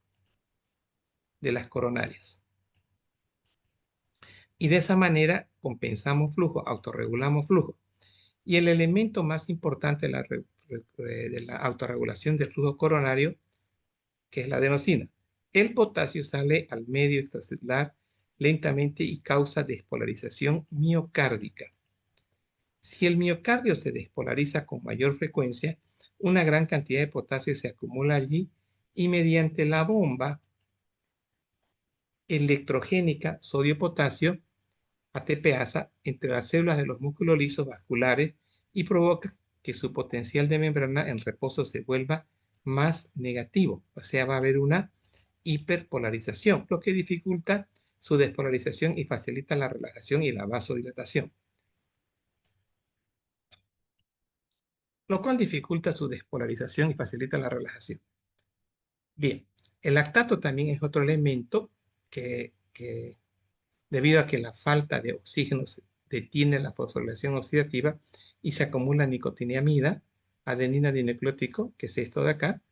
Speaker 1: de las coronarias. Y de esa manera compensamos flujo, autorregulamos flujo. Y el elemento más importante de la autorregulación del flujo coronario, que es la adenosina. El potasio sale al medio extracelular lentamente y causa despolarización miocárdica. Si el miocardio se despolariza con mayor frecuencia, una gran cantidad de potasio se acumula allí y mediante la bomba electrogénica sodio-potasio, ATPasa, entre las células de los músculos lisos vasculares y provoca que su potencial de membrana en reposo se vuelva más negativo. O sea, va a haber una hiperpolarización, lo que dificulta su despolarización y facilita la relajación y la vasodilatación. Lo cual dificulta su despolarización y facilita la relajación. Bien, el lactato también es otro elemento que debido a que la falta de oxígeno detiene la fosforilación oxidativa y se acumula nicotinamida, adenina dinucleótico, que es esto de acá,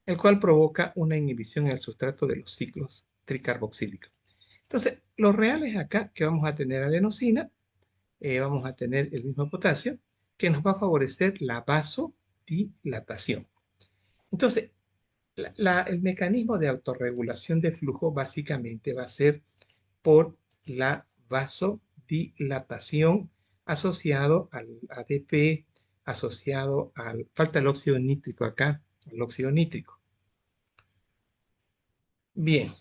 Speaker 1: el cual provoca una inhibición en el sustrato de los ciclos tricarboxílicos. Entonces, lo real es acá que vamos a tener adenosina, vamos a tener el mismo potasio, que nos va a favorecer la vasodilatación. Entonces, el mecanismo de autorregulación de flujo básicamente va a ser por la vasodilatación asociado al ADP, asociado al, falta el óxido nítrico acá, el óxido nítrico. Bien,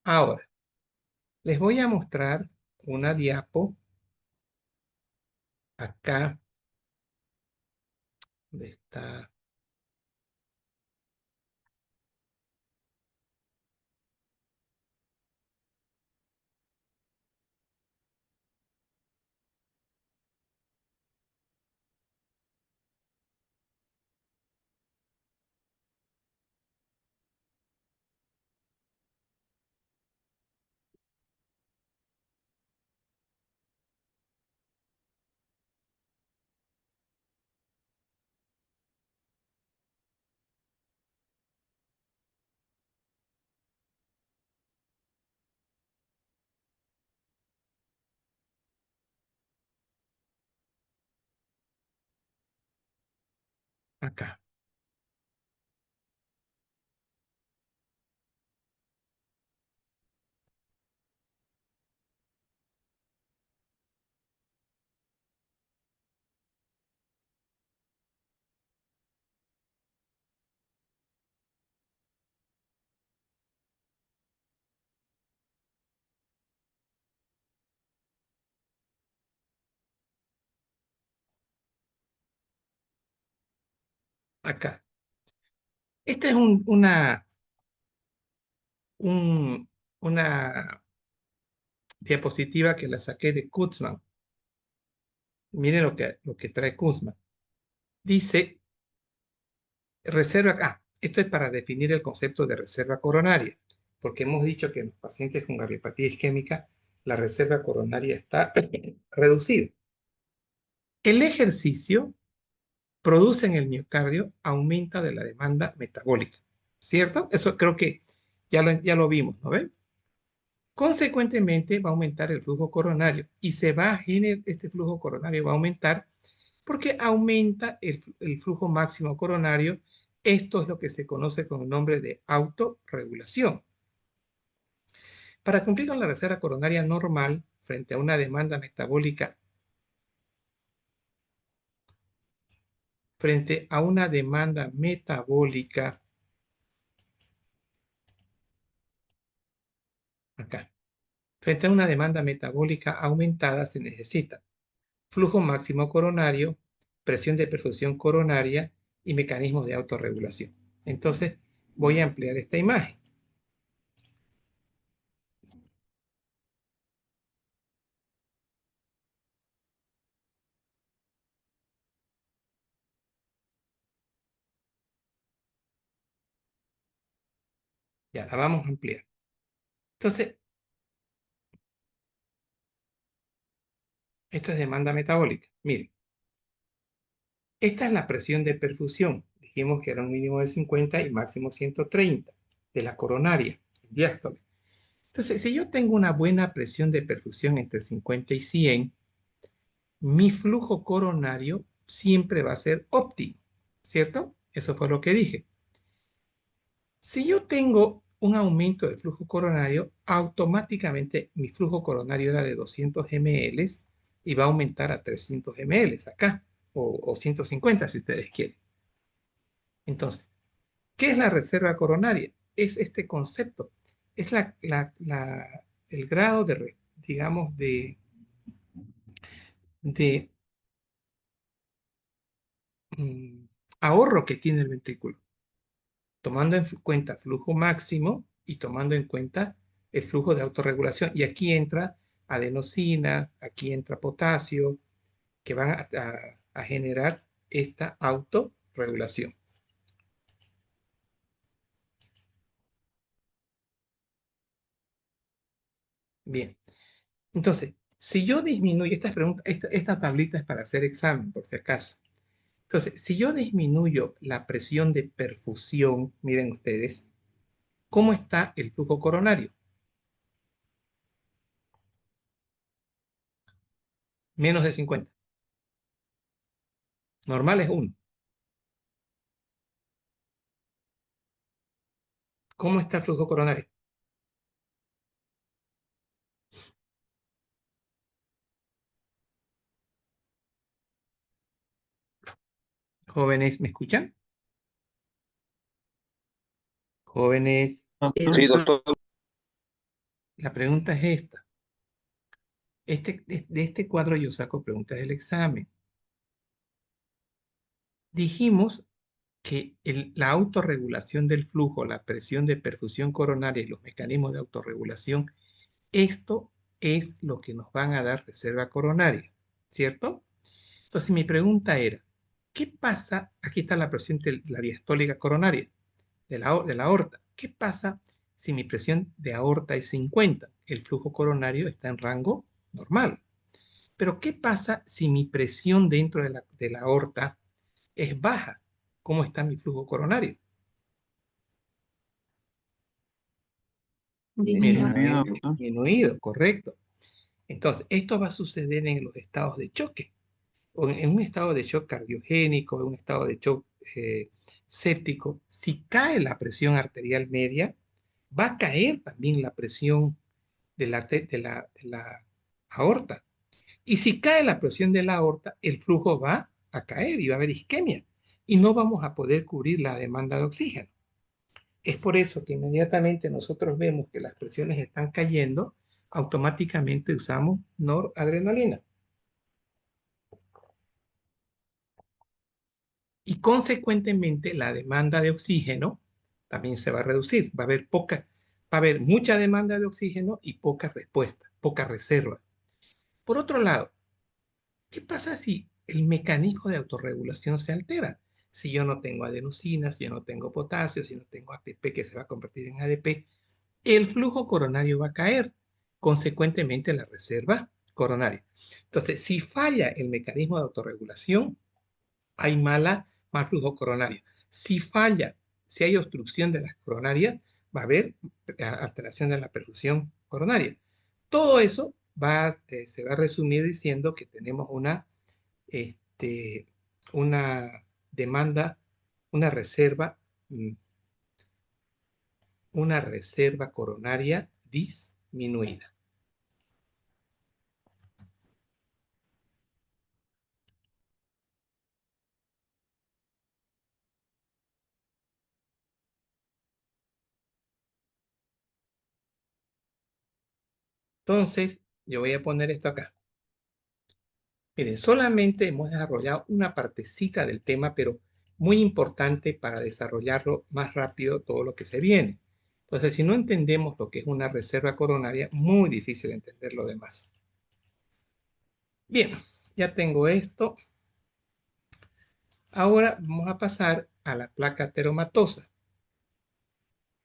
Speaker 1: ahora les voy a mostrar una diapo acá, donde está. Acá. acá. Esta es una diapositiva que la saqué de Kutzman. Miren lo que trae Kutzman. Dice, reserva, esto es para definir el concepto de reserva coronaria, porque hemos dicho que en los pacientes con cardiopatía isquémica la reserva coronaria está reducida. El ejercicio produce en el miocardio aumento de la demanda metabólica, ¿cierto? Eso creo que ya lo vimos, ¿no ven? Consecuentemente va a aumentar el flujo coronario y este flujo coronario va a aumentar porque aumenta el flujo máximo coronario. Esto es lo que se conoce con el nombre de autorregulación. Para cumplir con la reserva coronaria normal frente a una demanda metabólica, acá, frente a una demanda metabólica aumentada se necesita flujo máximo coronario, presión de perfusión coronaria y mecanismos de autorregulación. Entonces, voy a ampliar esta imagen. Ya, la vamos a ampliar. Entonces, esto es demanda metabólica. Miren, esta es la presión de perfusión. Dijimos que era un mínimo de 50 y máximo 130 de la coronaria, diástole. Entonces, si yo tengo una buena presión de perfusión entre 50 y 100, mi flujo coronario siempre va a ser óptimo, ¿cierto? Eso fue lo que dije. Si yo tengo un aumento del flujo coronario, automáticamente mi flujo coronario era de 200 ml y va a aumentar a 300 ml acá, o 150 si ustedes quieren. Entonces, ¿qué es la reserva coronaria? Es este concepto, es el grado de, digamos, de ahorro que tiene el ventrículo, tomando en cuenta flujo máximo y tomando en cuenta el flujo de autorregulación. Y aquí entra adenosina, aquí entra potasio, que van a generar esta autorregulación. Bien, entonces, si yo disminuyo, esta tablita es para hacer examen, por si acaso. Entonces, si yo disminuyo la presión de perfusión, miren ustedes, ¿cómo está el flujo coronario? Menos de 50. Normal es 1. ¿Cómo está el flujo coronario? Jóvenes, ¿me escuchan? Jóvenes,
Speaker 3: Sí, doctor.
Speaker 1: la pregunta es esta. De este cuadro yo saco preguntas del examen. Dijimos que la autorregulación del flujo, la presión de perfusión coronaria y los mecanismos de autorregulación, esto es lo que nos van a dar reserva coronaria, ¿cierto? Entonces mi pregunta era, ¿qué pasa? Aquí está la presión de la diastólica coronaria, de la aorta. ¿Qué pasa si mi presión de aorta es 50? El flujo coronario está en rango normal. Pero ¿qué pasa si mi presión dentro de la aorta es baja? ¿Cómo está mi flujo coronario?
Speaker 8: Disminuido,
Speaker 1: Miren,
Speaker 8: doctor.
Speaker 1: disminuido, correcto. Entonces, esto va a suceder en los estados de choque, o en un estado de shock cardiogénico, en un estado de shock séptico. Si cae la presión arterial media, va a caer también la presión de la aorta. Y si cae la presión de la aorta, el flujo va a caer y va a haber isquemia. Y no vamos a poder cubrir la demanda de oxígeno. Es por eso que inmediatamente nosotros vemos que las presiones están cayendo, automáticamente usamos noradrenalina. y consecuentemente la demanda de oxígeno también se va a reducir. Va a haber mucha demanda de oxígeno y poca respuesta, poca reserva. Por otro lado, ¿qué pasa si el mecanismo de autorregulación se altera? Si yo no tengo adenosina, si yo no tengo potasio, si no tengo ATP que se va a convertir en ADP, el flujo coronario va a caer, consecuentemente la reserva coronaria. Entonces, si falla el mecanismo de autorregulación, hay mal flujo coronario. Si falla, si hay obstrucción de las coronarias, va a haber alteración de la perfusión coronaria. Todo eso se va a resumir diciendo que tenemos este, una demanda, una reserva, mm, una reserva coronaria disminuida. Entonces, yo voy a poner esto acá. Miren, solamente hemos desarrollado una partecita del tema, pero muy importante para desarrollarlo más rápido todo lo que se viene. Entonces, si no entendemos lo que es una reserva coronaria, muy difícil entender lo demás. Bien, ya tengo esto. Ahora vamos a pasar a la placa ateromatosa.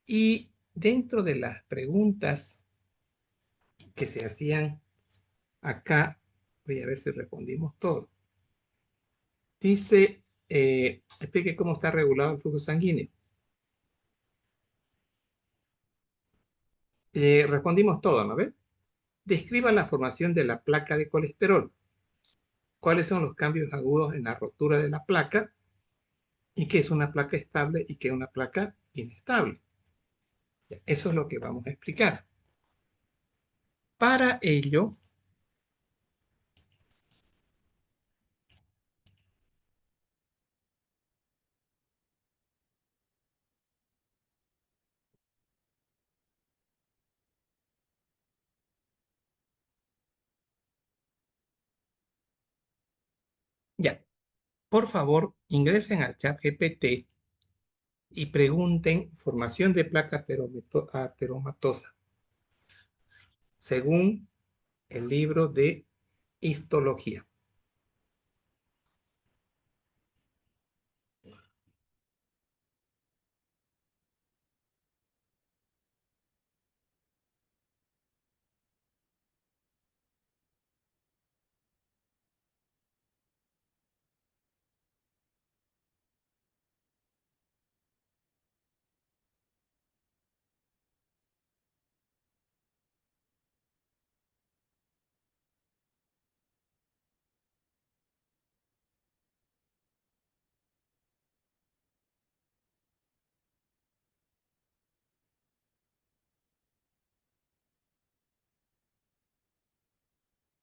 Speaker 1: Y dentro de las preguntas que se hacían acá, voy a ver si respondimos todo. Dice, explique cómo está regulado el flujo sanguíneo. Respondimos todo, ¿no ve? Describa la formación de la placa de colesterol. ¿Cuáles son los cambios agudos en la rotura de la placa? ¿Y qué es una placa estable y qué es una placa inestable? Eso es lo que vamos a explicar. Para ello, ya, por favor, ingresen al chat GPT y pregunten formación de placa ateromatosa según el libro de histología.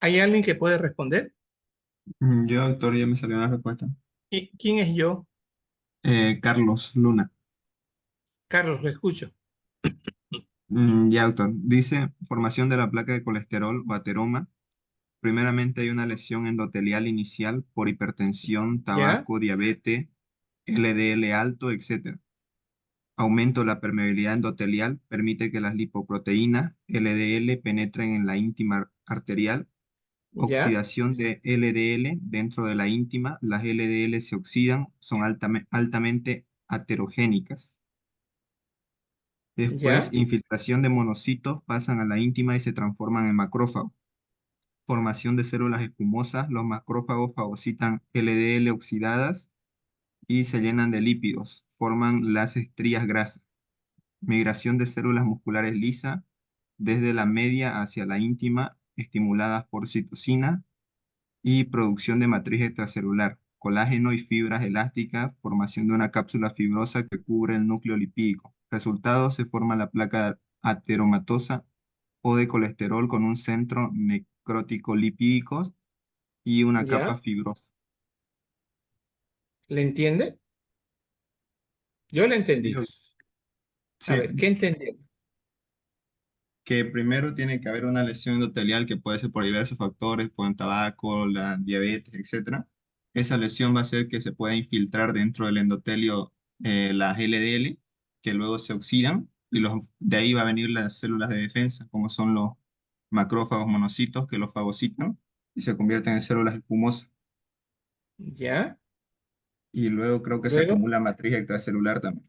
Speaker 1: ¿Hay alguien que puede responder?
Speaker 10: Yo, doctor, ya me salió la respuesta.
Speaker 1: ¿Y quién es yo?
Speaker 10: Carlos Luna.
Speaker 1: Carlos, lo escucho.
Speaker 10: Ya, doctor. Dice, formación de la placa de colesterol o ateroma. Primeramente hay una lesión endotelial inicial por hipertensión,
Speaker 1: ¿Ya?
Speaker 10: tabaco, diabetes, LDL alto, etc. Aumento de la permeabilidad endotelial permite que las lipoproteínas LDL penetren en la íntima arterial.
Speaker 1: ¿Ya?
Speaker 10: Oxidación de LDL dentro de la íntima. Las LDL se oxidan, son altamente aterogénicas. Después,
Speaker 1: ¿Ya?
Speaker 10: infiltración de monocitos pasan a la íntima y se transforman en macrófagos. Formación de células espumosas. Los macrófagos fagocitan LDL oxidadas y se llenan de lípidos. Forman las estrías grasas. Migración de células musculares lisas desde la media hacia la íntima, estimuladas por citocina y producción de matriz extracelular, colágeno y fibras elásticas, formación de una cápsula fibrosa que cubre el núcleo lipídico. Resultado, se forma la placa ateromatosa o de colesterol con un centro necrótico lipídico y una capa
Speaker 1: ¿Ya?
Speaker 10: fibrosa.
Speaker 1: ¿Le entiende? Yo le
Speaker 10: Sí,
Speaker 1: entendí. A
Speaker 10: sí,
Speaker 1: ver, ¿qué entendió?
Speaker 10: que primero tiene que haber una lesión endotelial que puede ser por diversos factores, por el tabaco, la diabetes, etcétera. esa lesión va a hacer que se pueda infiltrar dentro del endotelio las LDL, que luego se oxidan, y de ahí va a venir las células de defensa, como son los macrófagos monocitos que los fagocitan y se convierten en células espumosas.
Speaker 1: ¿Ya?
Speaker 10: Y luego creo que se
Speaker 1: Luego,
Speaker 10: acumula matriz extracelular también.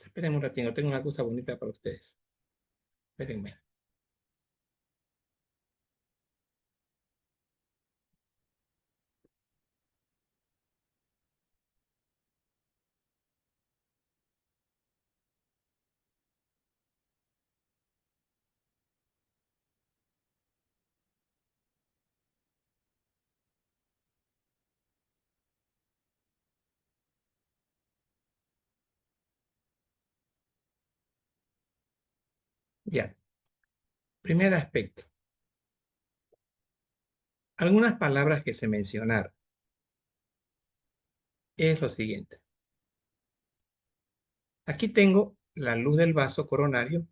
Speaker 1: esperen un ratito, tengo una cosa bonita para ustedes. Espérenme. Ya. Primer aspecto. Algunas palabras que se mencionaron es lo siguiente. Aquí tengo la luz del vaso coronario.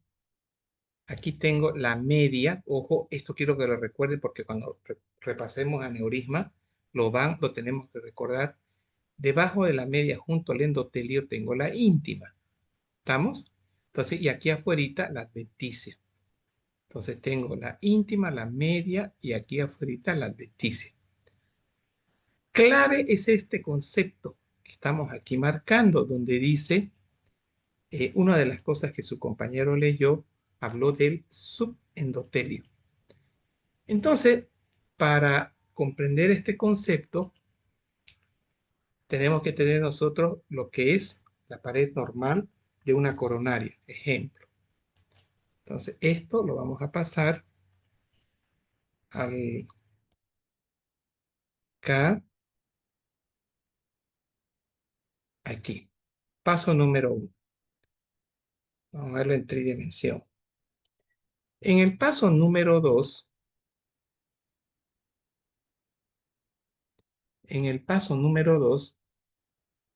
Speaker 1: Aquí tengo la media. Ojo, esto quiero que lo recuerden porque cuando repasemos aneurisma, lo tenemos que recordar. Debajo de la media, junto al endotelio, tengo la íntima. ¿Estamos? Entonces, y aquí afuerita la adventicia. Entonces tengo la íntima, la media y aquí afuera la adventicia. Clave es este concepto que estamos aquí marcando, donde dice, una de las cosas que su compañero leyó, habló del subendotelio. Entonces, para comprender este concepto, tenemos que tener nosotros lo que es la pared normal de una coronaria. Ejemplo. Entonces, esto lo vamos a pasar al K aquí. Paso número 1. Vamos a verlo en tridimensión. En el paso número 2,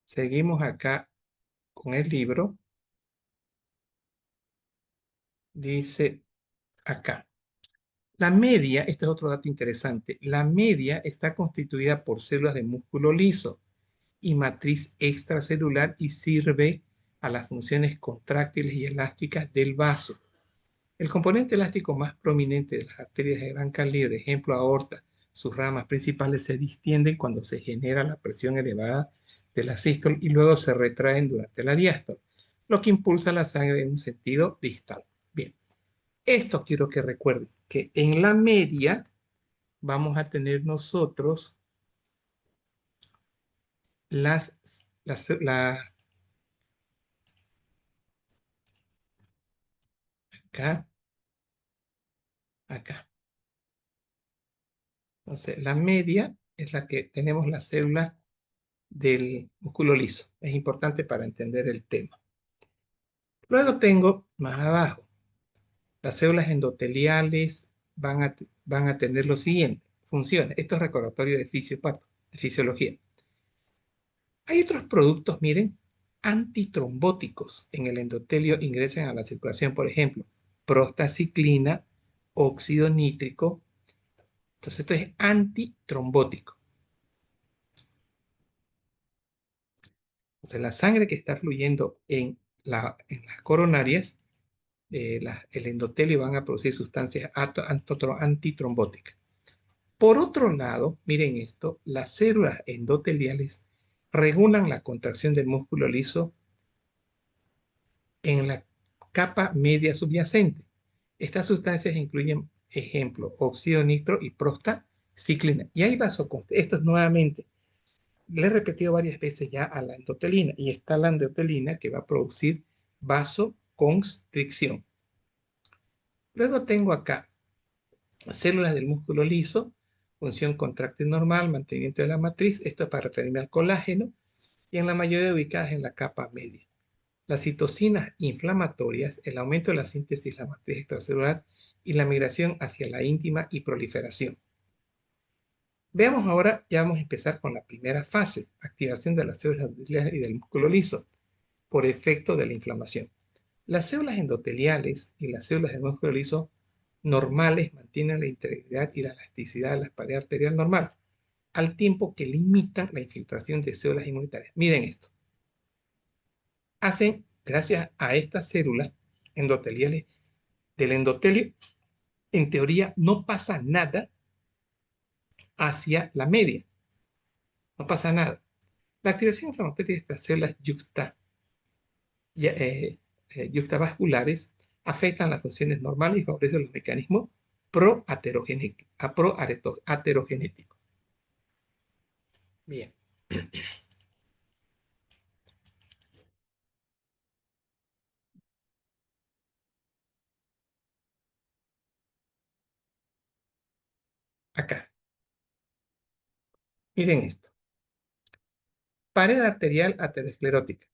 Speaker 1: seguimos acá con el libro. Dice acá. La media, este es otro dato interesante, la media está constituida por células de músculo liso y matriz extracelular y sirve a las funciones contráctiles y elásticas del vaso. El componente elástico más prominente de las arterias de gran calibre, ejemplo aorta, sus ramas principales se distienden cuando se genera la presión elevada de la sístole y luego se retraen durante la diástole, lo que impulsa la sangre en un sentido distal. Bien, esto quiero que recuerden, que en la media vamos a tener nosotros acá, acá. Entonces, la media es la que tenemos las células del músculo liso. Es importante para entender el tema. Luego tengo más abajo, las células endoteliales van a tener lo siguiente, funciones. Esto es recordatorio de fisiología. Hay otros productos, miren, antitrombóticos en el endotelio ingresan a la circulación, por ejemplo, prostaciclina, óxido nítrico. Entonces, esto es antitrombótico. Entonces, la sangre que está fluyendo en las coronarias, el endotelio van a producir sustancias antitrombóticas. Por otro lado, miren esto, las células endoteliales regulan la contracción del músculo liso en la capa media subyacente. Estas sustancias incluyen, ejemplo, óxido nitro y prostaciclina. Y hay vasoconstricción. Esto es nuevamente, le he repetido varias veces ya a la endotelina, y está la endotelina que va a producir vasoconstricción. Luego tengo acá células del músculo liso, función contráctil normal, mantenimiento de la matriz. Esto es para referirme al colágeno, y en la mayoría ubicadas en la capa media. Las citocinas inflamatorias, el aumento de la síntesis de la matriz extracelular y la migración hacia la íntima y proliferación. Veamos ahora, ya vamos a empezar con la primera fase, activación de las células endoteliales y del músculo liso por efecto de la inflamación. Las células endoteliales y las células de músculo liso normales mantienen la integridad y la elasticidad de la pared arterial normal, al tiempo que limitan la infiltración de células inmunitarias. Miren esto. Gracias a estas células endoteliales del endotelio, en teoría no pasa nada hacia la media. No pasa nada. La activación inflamatoria de estas células yuxtavasculares afectan las funciones normales y favorecen los mecanismos proaterogenéticos. Bien. Acá. Miren esto. Pared arterial aterosclerótica.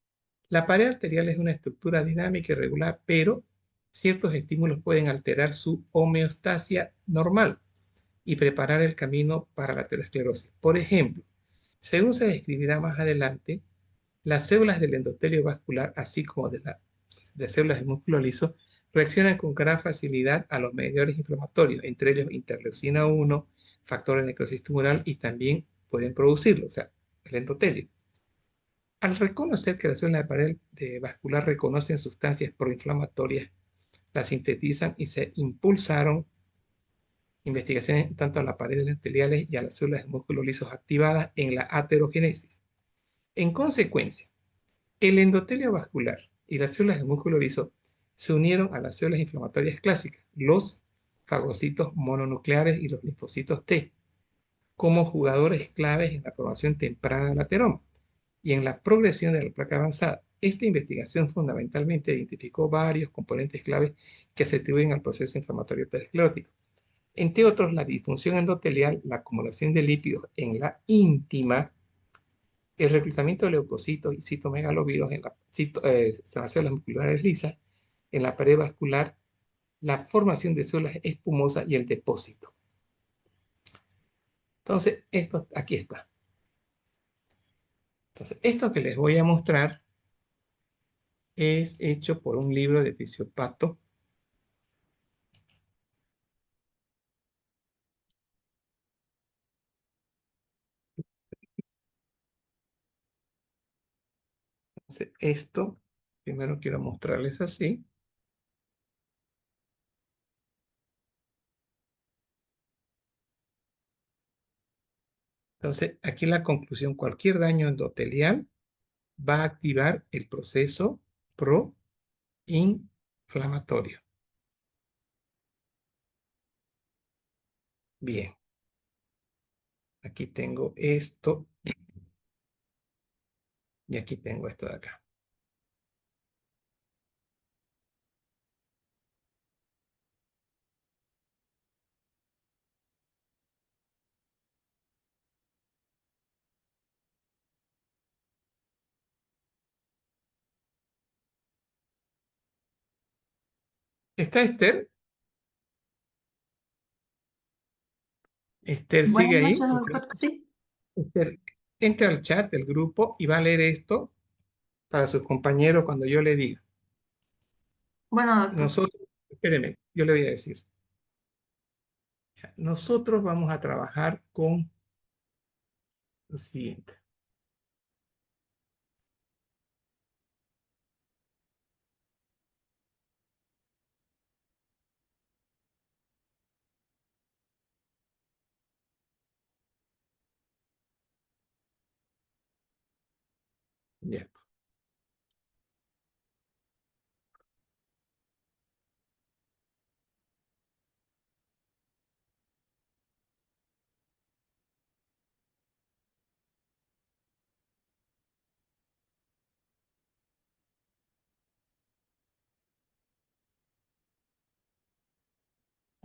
Speaker 1: La pared arterial es una estructura dinámica y regular, pero ciertos estímulos pueden alterar su homeostasia normal y preparar el camino para la aterosclerosis. Por ejemplo, según se describirá más adelante, las células del endotelio vascular, así como de células del músculo liso, reaccionan con gran facilidad a los mediadores inflamatorios, entre ellos interleucina 1, factor de necrosis tumoral, y también pueden producirlo, o sea, el endotelio. Al reconocer que las células de pared vascular reconocen sustancias proinflamatorias, las sintetizan y se impulsaron investigaciones tanto a las paredes endoteliales y a las células de músculo lisos activadas en la aterogénesis. En consecuencia, el endotelio vascular y las células de músculo liso se unieron a las células inflamatorias clásicas, los fagocitos mononucleares y los linfocitos T, como jugadores claves en la formación temprana del ateroma y en la progresión de la placa avanzada. Esta investigación fundamentalmente identificó varios componentes claves que se atribuyen al proceso inflamatorio aterosclerótico. Entre otros, la disfunción endotelial, la acumulación de lípidos en la íntima, el reclutamiento de leucocitos y citomegalovirus en las células musculares lisas, en la pared vascular, la formación de células espumosas y el depósito. Entonces, esto aquí está. Entonces, esto que les voy a mostrar es hecho por un libro de Fisiopato. Entonces, esto, primero quiero mostrarles así. Entonces, aquí la conclusión, cualquier daño endotelial va a activar el proceso proinflamatorio. Bien. Aquí tengo esto. Y aquí tengo esto de acá. ¿Está Esther? ¿Esther
Speaker 4: Buenas
Speaker 1: sigue ahí?
Speaker 4: noches, doctor. Sí.
Speaker 1: Esther, entra al chat del grupo y va a leer esto para sus compañeros cuando yo le diga.
Speaker 4: Bueno, doctor.
Speaker 1: Nosotros, espéreme, yo le voy a decir. Nosotros vamos a trabajar con lo siguiente. Ya.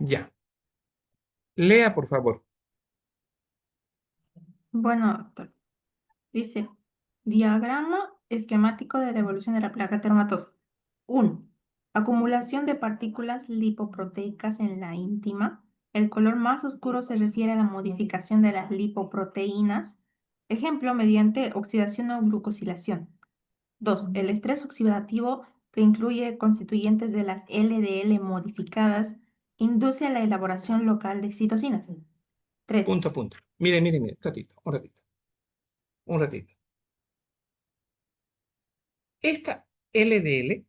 Speaker 1: Ya. Lea, por favor.
Speaker 4: Bueno, doctor. Dice, diagrama esquemático de la evolución de la placa termatosa. 1. Acumulación de partículas lipoproteicas en la íntima. El color más oscuro se refiere a la modificación de las lipoproteínas, ejemplo, mediante oxidación o glucosilación. 2. El estrés oxidativo que incluye constituyentes de las LDL modificadas, induce a la elaboración local de citocinas. 3.
Speaker 1: Punto, punto. Mire, mire, mire, un ratito. Un ratito. Esta LDL,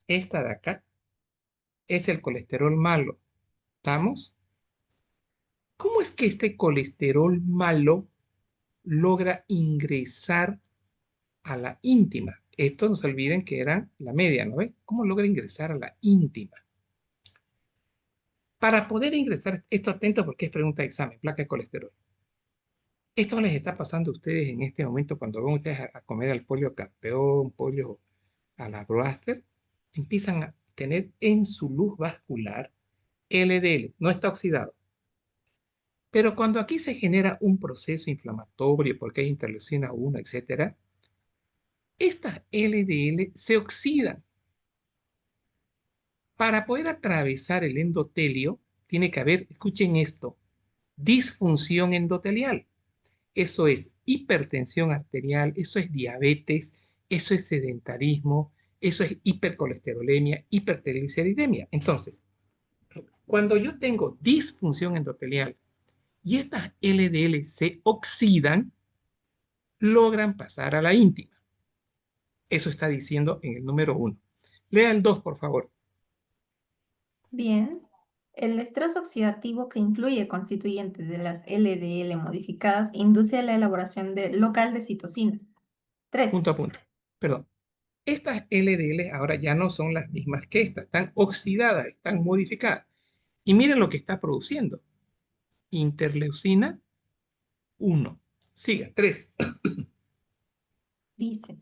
Speaker 1: esta de acá, es el colesterol malo. ¿Estamos? ¿Cómo es que este colesterol malo logra ingresar a la íntima? Esto no se olviden que era la media, ¿no ve? ¿Cómo logra ingresar a la íntima? Para poder ingresar, esto atento porque es pregunta de examen, placa de colesterol. Esto les está pasando a ustedes en este momento cuando van ustedes a comer al pollo campeón, pollo a la broaster, empiezan a tener en su luz vascular LDL, no está oxidado. Pero cuando aquí se genera un proceso inflamatorio porque hay interleucina 1, etc., estas LDL se oxidan. Para poder atravesar el endotelio, tiene que haber, escuchen esto, disfunción endotelial. Eso es hipertensión arterial, eso es diabetes, eso es sedentarismo, eso es hipercolesterolemia, hipertrigliceridemia. Entonces, cuando yo tengo disfunción endotelial y estas LDL se oxidan, logran pasar a la íntima. Eso está diciendo en el número 1. Lea el 2, por favor.
Speaker 4: Bien. El estrés oxidativo que incluye constituyentes de las LDL modificadas induce a la elaboración local de citocinas. 3.
Speaker 1: Punto a punto. Perdón. Estas LDL ahora ya no son las mismas que estas, están oxidadas, están modificadas. Y miren lo que está produciendo. Interleucina 1. Siga, 3.
Speaker 4: Dice,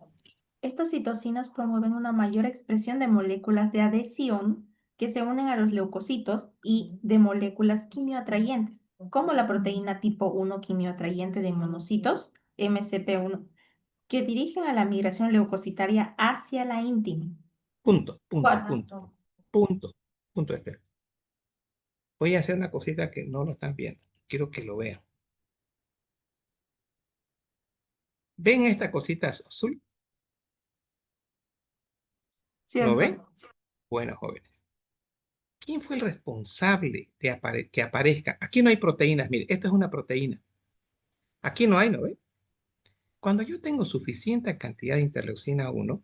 Speaker 4: estas citocinas promueven una mayor expresión de moléculas de adhesión que se unen a los leucocitos y de moléculas quimioatrayentes, como la proteína tipo 1 quimioatrayente de monocitos, MCP1, que dirigen a la migración leucocitaria hacia la íntima.
Speaker 1: Punto, punto,
Speaker 4: 4.
Speaker 1: punto, punto, punto, Esther. Voy a hacer una cosita que no lo están viendo. Quiero que lo vean. ¿Ven esta cosita azul? ¿Lo ven? Bueno, jóvenes. ¿Quién fue el responsable de que aparezca? Aquí no hay proteínas. Mire, esto es una proteína. Aquí no hay, ¿no ve? Cuando yo tengo suficiente cantidad de interleucina 1,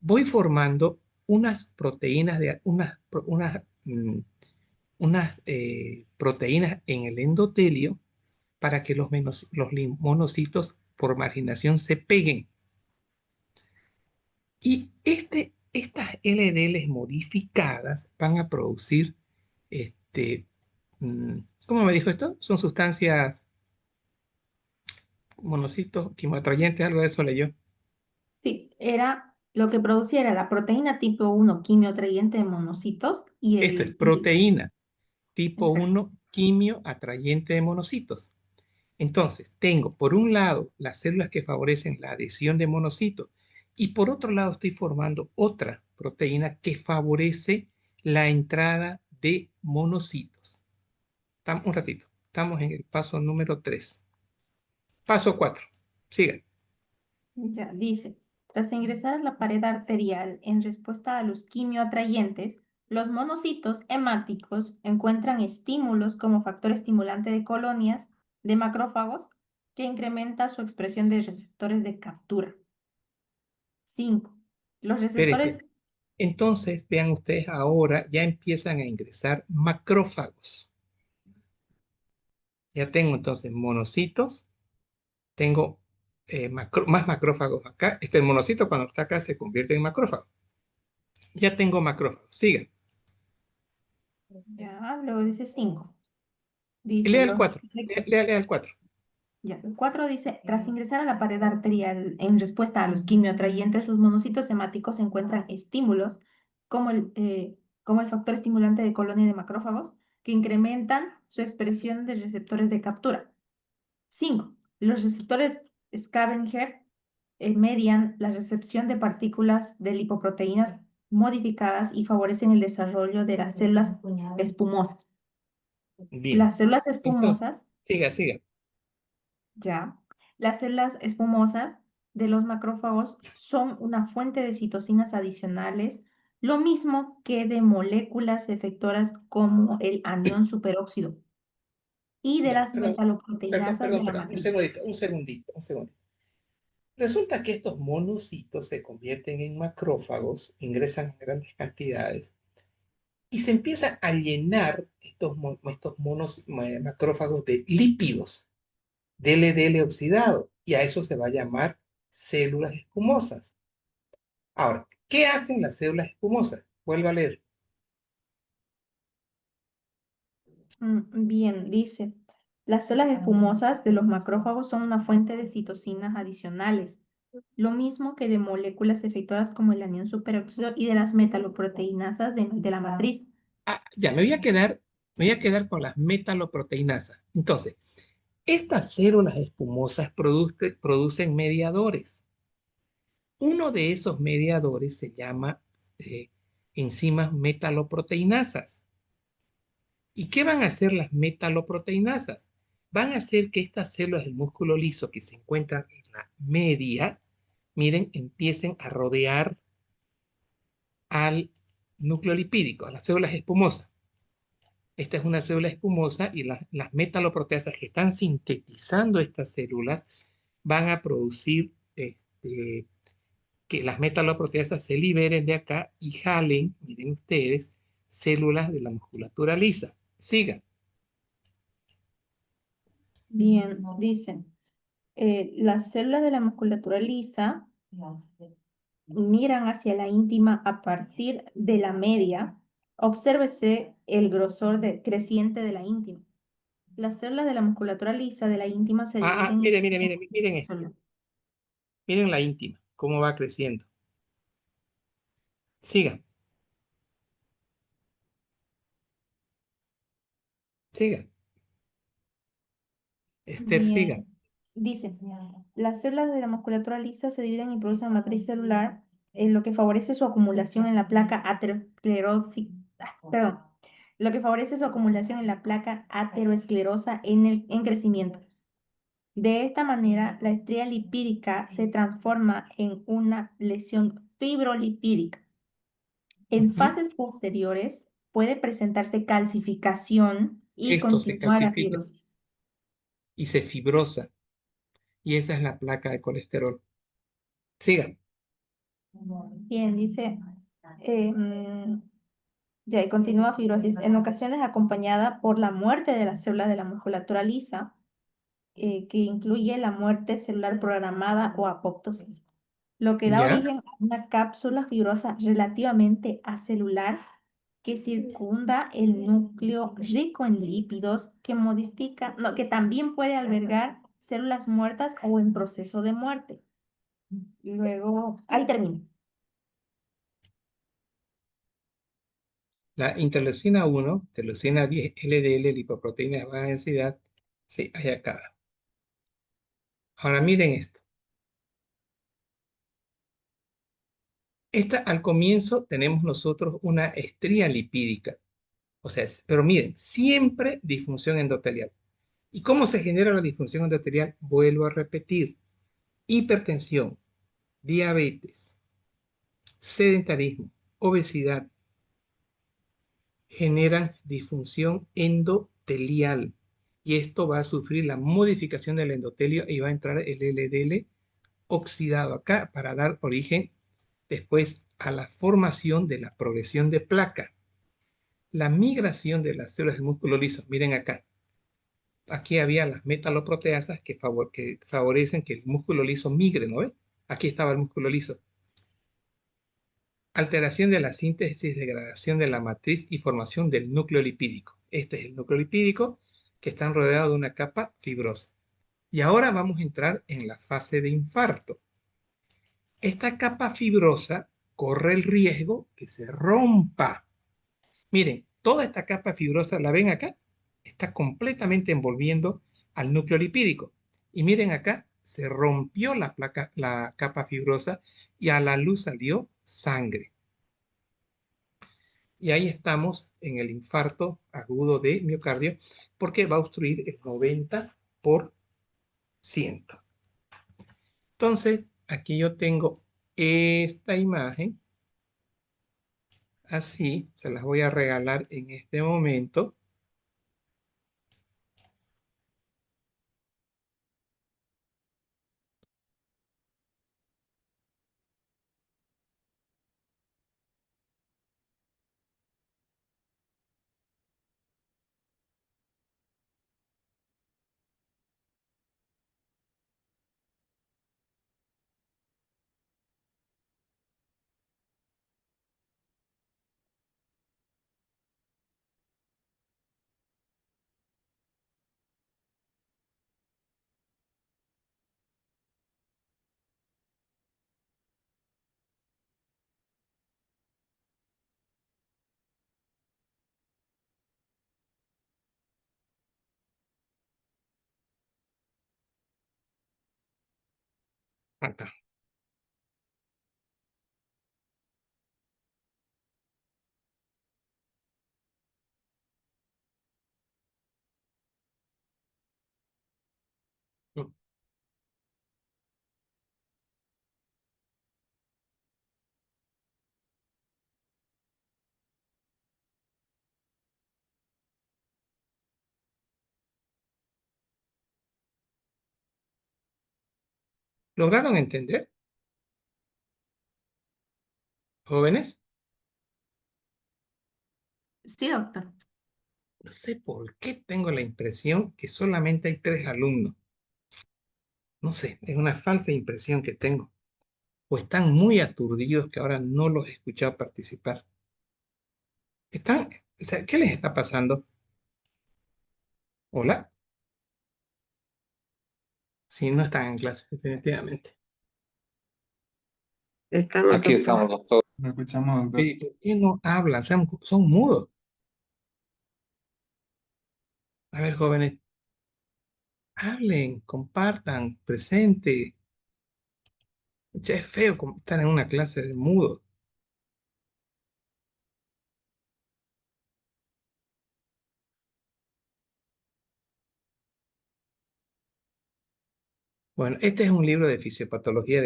Speaker 1: voy formando unas proteínas, unas proteínas en el endotelio para que los monocitos por marginación se peguen. Y estas LDLs modificadas van a producir, ¿cómo me dijo esto? Son sustancias, monocitos, quimioatrayentes, algo de eso leyó.
Speaker 4: Sí, era lo que produciera la proteína tipo 1 quimioatrayente de monocitos y
Speaker 1: Esto es proteína tipo 1 quimioatrayente de monocitos. Entonces, tengo por un lado las células que favorecen la adhesión de monocitos y por otro lado estoy formando otra proteína que favorece la entrada de monocitos. Un ratito, estamos en el paso número 3. Paso 4, sigan.
Speaker 4: Ya, dice, tras ingresar a la pared arterial en respuesta a los quimioatrayentes, los monocitos hemáticos encuentran estímulos como factor estimulante de colonias de macrófagos que incrementa su expresión de receptores de captura. 5. Los receptores...
Speaker 1: Espere. Entonces, vean ustedes, ahora ya empiezan a ingresar macrófagos. Ya tengo entonces monocitos, tengo más macrófagos acá. Este monocito cuando está acá se convierte en macrófago. Ya tengo macrófagos. Sigan.
Speaker 4: Ya, luego dice 5.
Speaker 1: Lea el 4. Lea el 4.
Speaker 4: Ya, el 4 dice, tras ingresar a la pared arterial en respuesta a los quimioatrayentes, los monocitos hemáticos encuentran estímulos como el factor estimulante de colonia de macrófagos que incrementan su expresión de receptores de captura. 5. Los receptores scavenger median la recepción de partículas de lipoproteínas modificadas y favorecen el desarrollo de las células espumosas.
Speaker 1: Bien.
Speaker 4: Las células
Speaker 1: Entonces,
Speaker 4: espumosas...
Speaker 1: siga.
Speaker 4: Ya. Las células espumosas de los macrófagos son una fuente de citocinas adicionales, lo mismo que de moléculas efectoras como el anión superóxido y de
Speaker 1: Ya,
Speaker 4: las
Speaker 1: perdón,
Speaker 4: metaloproteinasas de la
Speaker 1: perdón,
Speaker 4: matriz.
Speaker 1: un segundito. Resulta que estos monocitos se convierten en macrófagos, ingresan en grandes cantidades y se empiezan a llenar estos macrófagos de lípidos, de LDL oxidado, y a eso se va a llamar células espumosas. Ahora, ¿qué hacen las células espumosas? Vuelvo a leer.
Speaker 4: Bien, dice, las células espumosas de los macrófagos son una fuente de citocinas adicionales, lo mismo que de moléculas efectoras como el anión superóxido y de las metaloproteinasas de la matriz.
Speaker 1: Ya, me voy a quedar con las metaloproteinasas. Entonces, estas células espumosas producen mediadores. Uno de esos mediadores se llama eh, enzimas metaloproteinasas. ¿Y qué van a hacer las metaloproteinasas? Van a hacer que estas células del músculo liso que se encuentran en la media, miren, empiecen a rodear al núcleo lipídico, a las células espumosas. Esta es una célula espumosa y las metaloproteasas que están sintetizando estas células van a producir que las metaloproteasas se liberen de acá y jalen, miren ustedes, células de la musculatura lisa. Sigan.
Speaker 4: Bien, dicen, las células de la musculatura lisa miran hacia la íntima a partir de la media. Obsérvese el grosor creciente de la íntima. Las células de la musculatura lisa de la íntima se dividen en
Speaker 1: Miren esto.
Speaker 4: células.
Speaker 1: Miren la íntima, cómo va creciendo. Sigan. Sigan. Esther, sigan.
Speaker 4: Bien, dice, las células de la musculatura lisa se dividen y producen matriz celular, lo que favorece su acumulación en la placa perdón, lo que favorece su acumulación en la placa aterosclerosa en crecimiento. De esta manera, la estría lipídica se transforma en una lesión fibrolipídica. En fases posteriores puede presentarse calcificación y
Speaker 1: Esto se
Speaker 4: continuar la
Speaker 1: calcifica
Speaker 4: fibrosis.
Speaker 1: y se fibrosa. Y esa es la placa de colesterol. Sigan.
Speaker 4: Bien, dice, ya, y continúa fibrosis, en ocasiones acompañada por la muerte de las células de la musculatura lisa, que incluye la muerte celular programada o apoptosis, lo que da
Speaker 1: ¿Ya?
Speaker 4: origen a una cápsula fibrosa relativamente acelular que circunda el núcleo rico en lípidos que modifica, no, que también puede albergar células muertas o en proceso de muerte. Luego, ahí termino.
Speaker 1: La interleucina 1, interleucina 10, LDL, lipoproteína de baja densidad, sí, ahí acaba. Ahora miren esto. Al comienzo tenemos nosotros una estría lipídica. O sea, pero miren, siempre disfunción endotelial. ¿Y cómo se genera la disfunción endotelial? Vuelvo a repetir. Hipertensión, diabetes, sedentarismo, obesidad, generan disfunción endotelial. Y esto va a sufrir la modificación del endotelio y va a entrar el LDL oxidado acá para dar origen después a la formación de la progresión de placa. La migración de las células del músculo liso, miren acá. Aquí había las metaloproteasas que favorecen que el músculo liso migre, ¿no ven? Aquí estaba el músculo liso. Alteración de la síntesis, degradación de la matriz y formación del núcleo lipídico. Este es el núcleo lipídico que está rodeado de una capa fibrosa. Y ahora vamos a entrar en la fase de infarto. Esta capa fibrosa corre el riesgo que se rompa. Miren, toda esta capa fibrosa, ¿la ven acá? Está completamente envolviendo al núcleo lipídico. Y miren acá, se rompió la capa fibrosa y a la luz salió sangre. Y ahí estamos en el infarto agudo de miocardio porque va a obstruir el 90%. Entonces, aquí yo tengo esta imagen, así, se las voy a regalar en este momento. Acá. ¿Lograron entender, jóvenes?
Speaker 4: Sí, doctor.
Speaker 1: No sé por qué tengo la impresión que solamente hay 3 alumnos. No sé, es una falsa impresión que tengo. O están muy aturdidos que ahora no los he escuchado participar. Están, o sea, ¿qué les está pasando? Hola, si no están en clase, definitivamente.
Speaker 9: Estamos,
Speaker 3: Aquí
Speaker 9: doctor.
Speaker 3: estamos, doctor.
Speaker 10: Lo escuchamos, doctor.
Speaker 1: ¿Y por qué no hablan? Son mudos. A ver, jóvenes, hablen, compartan, presente. Ya es feo estar en una clase de mudos. Bueno, este es un libro de fisiopatología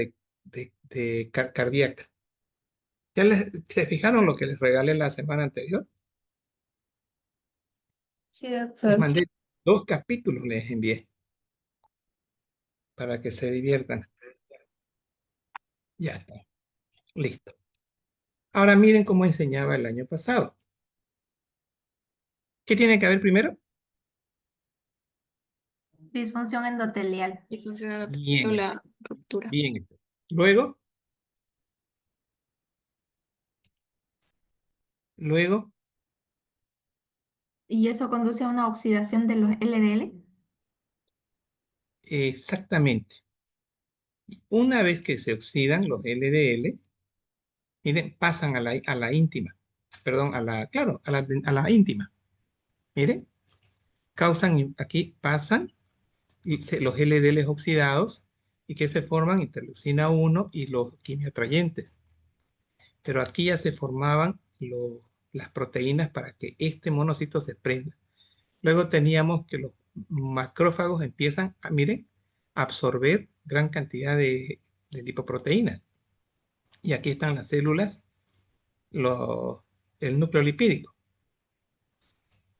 Speaker 1: cardíaca. ¿Ya se fijaron lo que les regalé la semana anterior?
Speaker 5: Sí,
Speaker 1: Les
Speaker 5: doctor.
Speaker 1: mandé 2 capítulos, les envié, para que se diviertan. Ya está, listo. Ahora miren cómo enseñaba el año pasado. ¿Qué tiene que haber primero?
Speaker 4: Disfunción endotelial.
Speaker 9: Y funciona
Speaker 1: Bien,
Speaker 9: la ruptura.
Speaker 1: bien. Luego,
Speaker 4: ¿Y eso conduce a una oxidación de los LDL?
Speaker 1: exactamente. Una vez que se oxidan los LDL, miren, pasan a la íntima. Perdón, claro, a la íntima. Miren, aquí pasan los LDLs oxidados y que se forman interleucina 1 y los quimioatrayentes. Pero aquí ya se formaban las proteínas para que este monocito se prenda. Luego teníamos que los macrófagos empiezan a, miren, absorber gran cantidad de lipoproteínas. Y aquí están las células, el núcleo lipídico.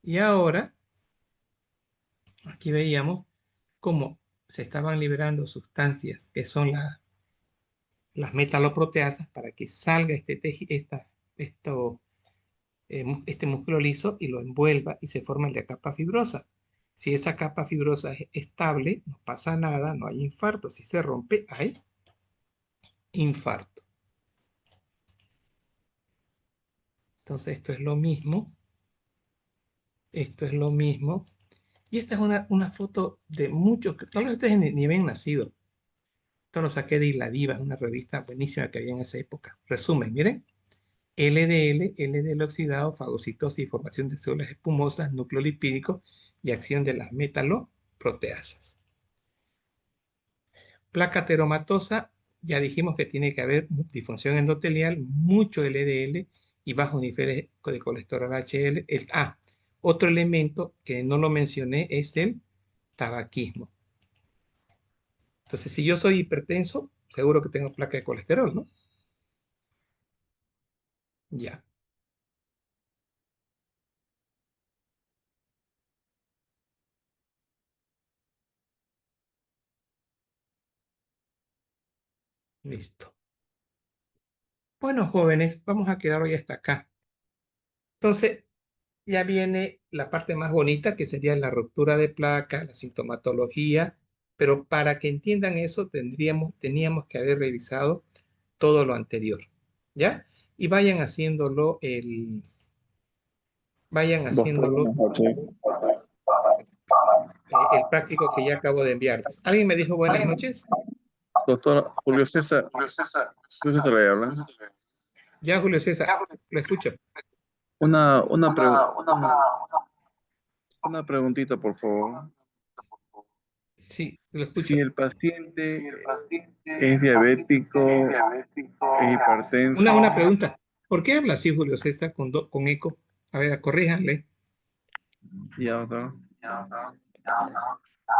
Speaker 1: Y ahora, aquí veíamos cómo se estaban liberando sustancias que son las metaloproteasas para que salga este músculo liso y lo envuelva y se forma la capa fibrosa. Si esa capa fibrosa es estable, no pasa nada, no hay infarto. Si se rompe, hay infarto. Entonces esto es lo mismo. Esto es lo mismo. Y esta es una foto de muchos, tal vez ustedes ni ven nacido. Esto lo saqué de La Diva, una revista buenísima que había en esa época. Resumen, miren. LDL oxidado, fagocitosis y formación de células espumosas, núcleo lipídico y acción de las metaloproteasas. Placa ateromatosa, ya dijimos que tiene que haber disfunción endotelial, mucho LDL y bajos niveles de colesterol HDL. Otro elemento que no lo mencioné es el tabaquismo. Entonces, si yo soy hipertenso, seguro que tengo placa de colesterol, ¿no? Ya. Listo. Bueno, jóvenes, vamos a quedar hoy hasta acá. Entonces, ya viene la parte más bonita, que sería la ruptura de placa, la sintomatología, pero para que entiendan eso teníamos que haber revisado todo lo anterior, ¿ya? Y vayan
Speaker 11: Doctor,
Speaker 1: haciéndolo
Speaker 11: buenas noches.
Speaker 1: el práctico que ya acabo de enviarles. ¿Alguien me dijo buenas noches?
Speaker 11: Doctor Julio César le habla.
Speaker 1: Ya, Julio César, lo escucho.
Speaker 11: Una preguntita, por favor.
Speaker 1: Sí, lo escucho.
Speaker 11: Si el paciente es diabético, es hipertenso.
Speaker 1: Una pregunta. ¿Por qué habla así Julio César con eco? A ver, corríjanle.
Speaker 11: Ya, doctor.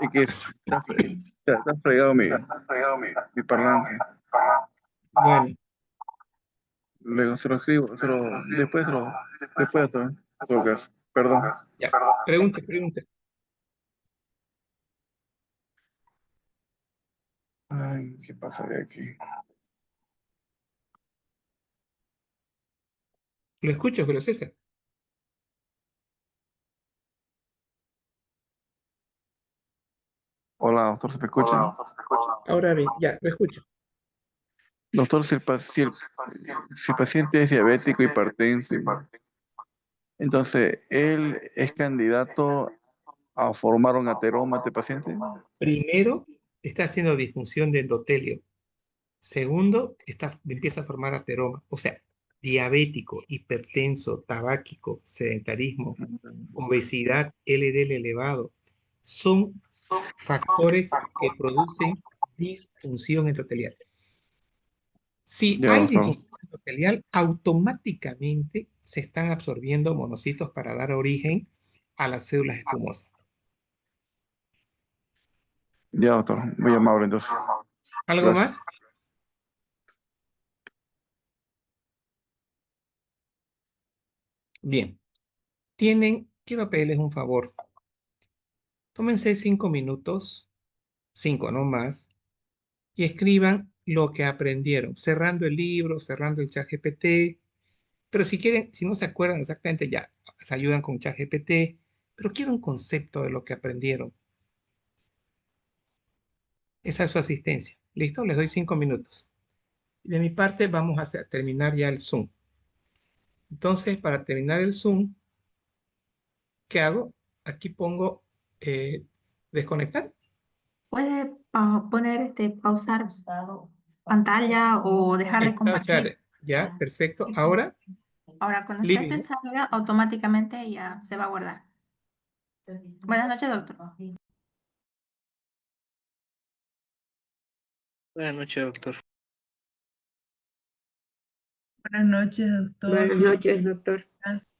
Speaker 11: Y que está fregado mi parlante.
Speaker 1: Bueno,
Speaker 11: Luego se lo escribo, después, doctor. En todo caso. Perdón.
Speaker 1: ya. Pregunte.
Speaker 11: Ay, ¿qué pasa de aquí?
Speaker 1: Lo escucho, Julio César.
Speaker 11: Hola, doctor, ¿se me escucha?
Speaker 1: Ahora bien, ya, lo escucho.
Speaker 11: Doctor, si el paciente es diabético, hipertenso, entonces, ¿él es candidato a formar un ateroma este paciente?
Speaker 1: Primero, está haciendo disfunción de endotelio. Segundo, empieza a formar ateroma. O sea, diabético, hipertenso, tabáquico, sedentarismo, obesidad, LDL elevado, son factores que producen disfunción endotelial. Si
Speaker 11: Ya,
Speaker 1: hay
Speaker 11: doctor.
Speaker 1: disfunción endotelial, automáticamente se están absorbiendo monocitos para dar origen a las células espumosas.
Speaker 11: Ya, doctor. Muy amable, entonces.
Speaker 1: ¿Algo
Speaker 11: Gracias.
Speaker 1: más? Bien. Quiero pedirles un favor. Tómense 5 minutos, 5 no más, y escriban lo que aprendieron, cerrando el libro, cerrando el ChatGPT. Pero si quieren, si no se acuerdan exactamente, ya se ayudan con ChatGPT. Pero quiero un concepto de lo que aprendieron. Esa es su asistencia. ¿Listo? Les doy 5 minutos. Y de mi parte vamos a terminar ya el Zoom. Entonces, para terminar el Zoom, ¿qué hago? Aquí pongo desconectar.
Speaker 4: Puede poner pausar pantalla o dejar de
Speaker 1: Está
Speaker 4: compartir.
Speaker 1: chévere. Ya, perfecto.
Speaker 4: Exacto.
Speaker 1: Ahora,
Speaker 4: Ahora, cuando usted
Speaker 1: living,
Speaker 4: se
Speaker 1: ¿no?
Speaker 4: salga, automáticamente ya se va a guardar. Buenas noches, doctor.
Speaker 12: Buenas noches, doctor.
Speaker 9: Buenas noches, doctor.
Speaker 13: Buenas noches, doctor.
Speaker 9: Gracias.